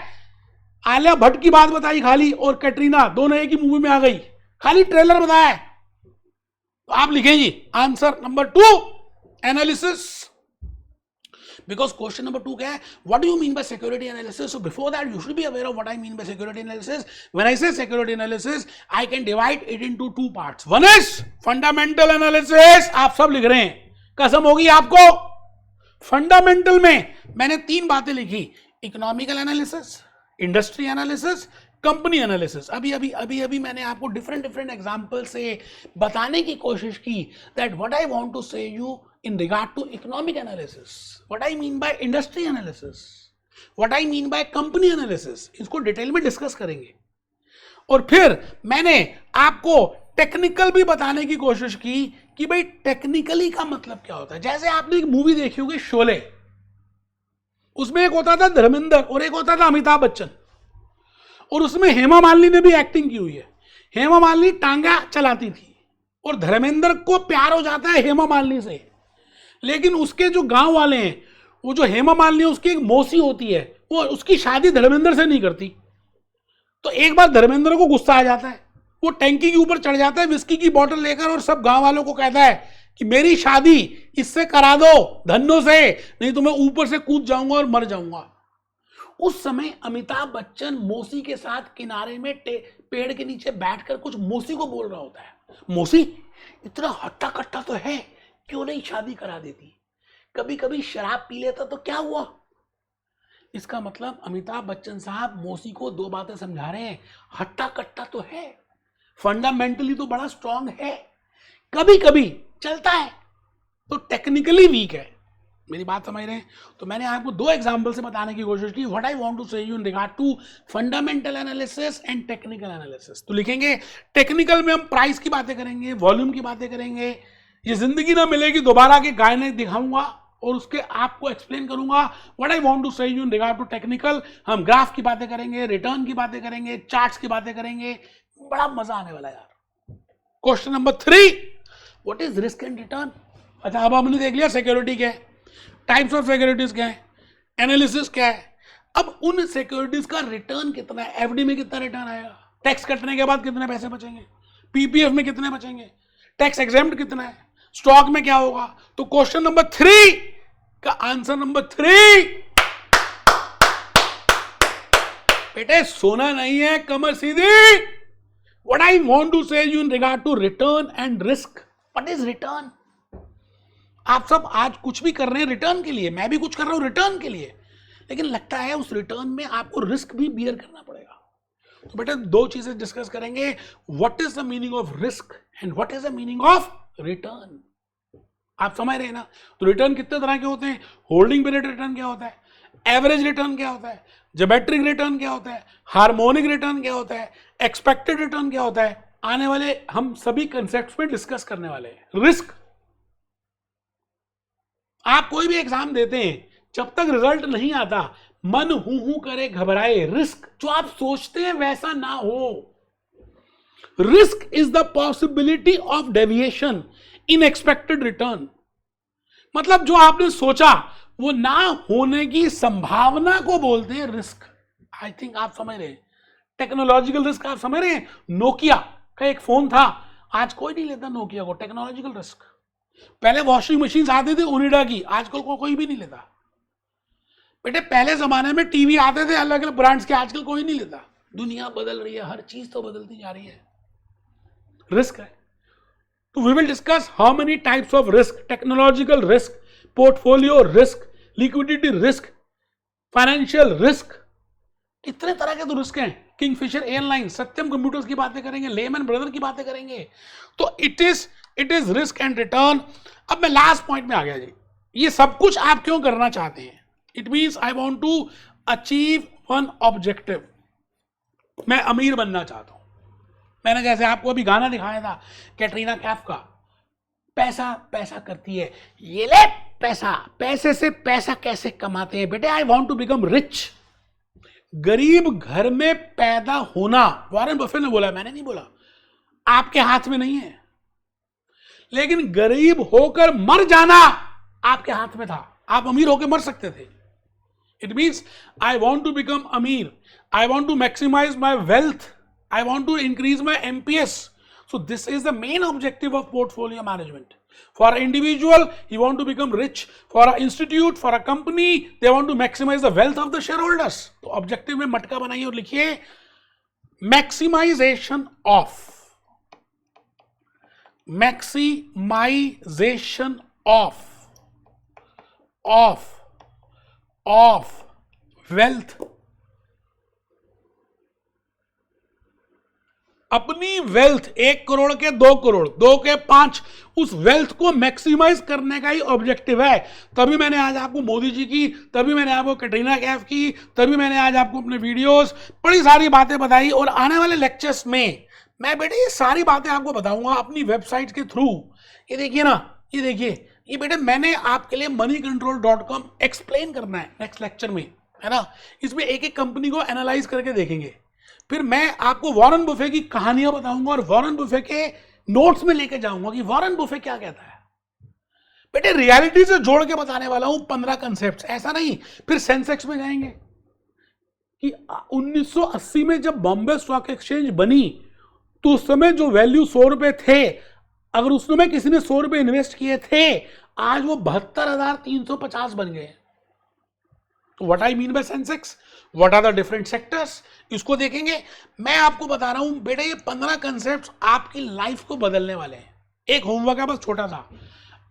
आलिया भट्ट की बात बताई खाली, और कैटरीना दोनों एक ही मूवी में आ गई, खाली ट्रेलर बताया है। तो आप लिखेंगे answer number 2 analysis, because question number 2 क्या है, what do you mean by security analysis? So before that you should be aware of what I mean by security analysis. When I say security analysis, I can divide it into 2 parts. One is fundamental analysis, आप सब लिख रहे हैं, कसम होगी आपको। Fundamental में मैंने 3 बातें लिखी, economical analysis, industry analysis, company analysis. अभी मैंने आपको डिफरेंट एग्जांपल से बताने की कोशिश की that what I want to say you in regard to economic analysis, what I mean by industry analysis, what I mean by company analysis, इसको detail में डिस्कस करेंगे। और फिर मैंने आपको टेक्निकल भी बताने की कोशिश की कि भाई टेक्निकली का मतलब क्या होता है। जैसे आपने एक मूवी देखी होगी शोले, उसमें एक होता था धर्मेंद्र और एक होता था अमिताभ बच्चन, और उसमें हेमा मालिनी ने भी एक्टिंग की हुई है। हेमा मालिनी टांगा चलाती थी और धर्मेंद्र को प्यार हो जाता है हेमा मालिनी से, लेकिन उसके जो गांव वाले हैं, वो जो हेमा मालिनी उसकी एक मौसी होती है, वो उसकी शादी धर्मेंद्र से नहीं करती। तो एक बार धर्मेंद्र को गुस्सा आ जाता है, वो टैंकी के ऊपर चढ़ जाता है विस्की की बोतल लेकर, और सब गांव वालों को कहता है कि मेरी शादी इससे करा दो धन्नो से, नहीं तो मैं ऊपर से कूद जाऊंगा और मर जाऊंगा। उस समय अमिताभ बच्चन मौसी के साथ किनारे में पेड़ के नीचे बैठकर कुछ मौसी को बोल रहा होता है, मौसी इतना हट्टा कट्टा तो है, क्यों नहीं शादी करा देती, कभी कभी शराब पी लेता तो क्या हुआ। इसका मतलब अमिताभ बच्चन साहब मौसी को 2 बातें समझा रहे हैं, हट्टा कट्टा तो है, फंडामेंटली तो बड़ा स्ट्रांग है, कभी कभी चलता है, तो टेक्निकली वीक है। मेरी बात समझ रहे हैं? तो मैंने आपको 2 एग्जांपल से बताने की कोशिश की what I want to say you in regard to fundamental analysis and technical analysis. तो लिखेंगे टेक्निकल में हम प्राइस की बातें करेंगे, वॉल्यूम की बातें करेंगे, ये जिंदगी ना मिलेगी दोबारा के गायने दिखाऊंगा और उसके आपको एक्सप्लेन करूंगा what I want to say you in regard to technical. हम ग्राफ की बातें करेंगे, रिटर्न की बातें करेंगे, चार्ट्स की बातें करेंगे, बड़ा मजा आने वाला यार। Question number 3, what is risk and return. अच्छा, अब हमने देख लिया सिक्योरिटी क्या है, टाइप्स ऑफ सिक्योरिटीज क्या है, एनालिसिस क्या है। अब उन सिक्योरिटीज का रिटर्न कितना है, एफडी में कितना रिटर्न आएगा, टैक्स कटने के बाद कितने पैसे बचेंगे, पीपीएफ में कितने बचेंगे, टैक्स एग्जेम्प्ट कितना है, स्टॉक में क्या होगा। तो क्वेश्चन नंबर 3 का आंसर नंबर 3, बेटे सोना नहीं है, कमर सीधी। What I want to say you in regard to return and risk. What is return. आप सब आज कुछ भी कर रहे हैं रिटर्न के लिए, मैं भी कुछ कर रहा हूं रिटर्न के लिए, लेकिन लगता है उस रिटर्न में आपको रिस्क भी बियर करना पड़ेगा। तो बेटा 2 चीजें डिस्कस करेंगे, what is the meaning of risk and what is the meaning of return. आप समझ रहे हैं ना। तो रिटर्न कितने तरह के होते हैं, होल्डिंग पीरियड रिटर्न क्या होता है, एवरेज रिटर्न क्या होता है, ज्योमेट्रिक रिटर्न क्या होता है, हार्मोनिक रिटर्न क्या होता है, एक्सपेक्टेड रिटर्न क्या होता है, आने वाले हम सभी कंसेप्ट्स पे डिस्कस करने वाले हैं। रिस्क आप कोई भी एग्जाम देते हैं, जब तक रिजल्ट नहीं आता मन हूं करे घबराए, रिस्क जो आप सोचते हैं वैसा ना हो। Risk is the possibility of deviation in expected return, मतलब जो आपने सोचा वो ना होने की संभावना को बोलते हैं रिस्क। आई थिंक आप समझ रहे हैं, टेक्नोलॉजिकल रिस्क आप समझ रहे हैं। नोकिया का एक फोन था, आज कोई नहीं लेता नोकिया को, टेक्नोलॉजिकल रिस्क। पहले वॉशिंग मशीन आती थी ओनिडा की, आजकल कोई भी नहीं लेता। बेटे पहले जमाने में टीवी आते थे अलग अलग ब्रांड्स के, आजकल कोई नहीं लेता। दुनिया बदल रही है, हर चीज तो बदलती जा रही है, रिस्क है। तो we will discuss how many types of risk, technological risk, portfolio risk, liquidity risk, financial risk, कितने तरह के तो रिस्क हैं। किंगफिशर एयरलाइन, सत्यम कंप्यूटर्स की बातें करेंगे, लेमन ब्रदर की बातें करेंगे। तो it is risk and return. अब मैं लास्ट पॉइंट में आ गया जी, ये सब कुछ आप क्यों करना चाहते हैं? It means I want to achieve one objective, मैं अमीर बनना चाहता हूं। मैंने जैसे आपको अभी गाना दिखाया था कैटरीना कैफ का, पैसा पैसा करती है, ये ले पैसा, पैसे से पैसा कैसे कमाते हैं बेटे, I want to become rich. गरीब घर में पैदा होना, वॉरेन बफेट ने बोला, मैंने नहीं बोला, आपके हाथ में नहीं है। लेकिन गरीब होकर मर जाना आपके हाथ में था, आप अमीर होकर मर सकते थे। It means I want to become अमीर, I want to maximise my wealth, I want to increase my MPS. So this is the main objective of portfolio management. For an individual, he want to become rich. For an institute, for a company, they want to maximize the wealth of the shareholders. तो objective में मटका बनाइए और लिखिए maximization of wealth. अपनी wealth 1 crore के 2 करोड़, 2 के 5, उस वेल्थ को मैक्सिमाइज करने का ही ऑब्जेक्टिव है। तभी मैंने आज आपको मोदी जी की, तभी मैंने आपको कैटरीना कैफ की, तभी मैंने आज आपको अपने वीडियोस बड़ी सारी बातें बताई। और आने वाले लेक्चर्स में मैं बेटे ये सारी बातें आपको बताऊंगा अपनी वेबसाइट के थ्रू। ये देखिए ना, ये देखिए, ये बेटे मैंने आपके लिए moneycontrol.com एक्सप्लेन करना है नेक्स्ट लेक्चर में, है ना। इसमें एक एक कंपनी को एनालाइज करके देखेंगे। फिर मैं आपको वॉरेन बुफे की कहानियां बताऊंगा और वॉरेन बुफे के नोट्स में लेके जाऊंगा कि वॉरेन बुफे क्या कहता है। बेटे रियलिटी से जोड़ के बताने वाला हूं 15 कंसेप्ट, ऐसा नहीं। फिर सेंसेक्स में जाएंगे कि 1980 में जब बॉम्बे स्टॉक एक्सचेंज बनी तो उस समय जो वैल्यू 100 रुपए थे, अगर उस समय किसी ने 100 रुपए इन्वेस्ट किए थे, आज वो 72,350 बन गए। तो what I mean by Sensex, what are the different sectors, इसको देखेंगे। मैं आपको बता रहा हूं बेटा ये 15 कंसेप्ट आपकी लाइफ को बदलने वाले हैं। एक होमवर्क है बस छोटा सा,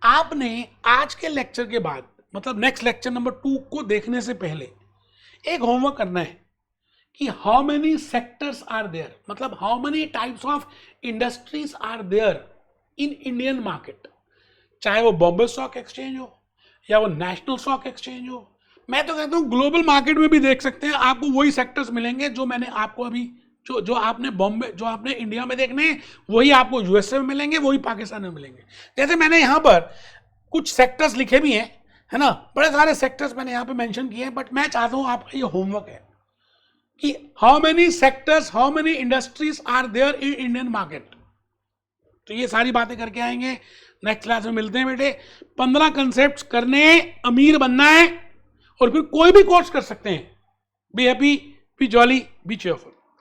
आपने आज के लेक्चर के बाद, मतलब नेक्स्ट लेक्चर नंबर 2 को देखने से पहले एक होमवर्क करना है कि how many sectors are there, मतलब how many types of industries are there in Indian market, चाहे वो बॉम्बे स्टॉक एक्सचेंज हो या वो नेशनल स्टॉक एक्सचेंज हो। मैं तो कहता हूँ ग्लोबल मार्केट में भी देख सकते हैं, आपको वही सेक्टर्स मिलेंगे जो मैंने आपको अभी जो आपने बॉम्बे, जो आपने इंडिया में देखने हैं वही आपको यूएसए में मिलेंगे, वही पाकिस्तान में मिलेंगे। जैसे मैंने यहाँ पर कुछ सेक्टर्स लिखे भी हैं, है ना, बड़े सारे सेक्टर्स मैंने यहाँ पे मेंशन किए हैं। बट मैं चाहता हूँ आपका ये होमवर्क है कि how many sectors, how many industries are there in Indian market. तो ये सारी बातें करके आएंगे, नेक्स्ट क्लास में मिलते हैं बेटे। 15 कंसेप्ट करने, अमीर बनना है और फिर कोई भी कोर्स कर सकते हैं। Be happy, B jolly, B cheerful.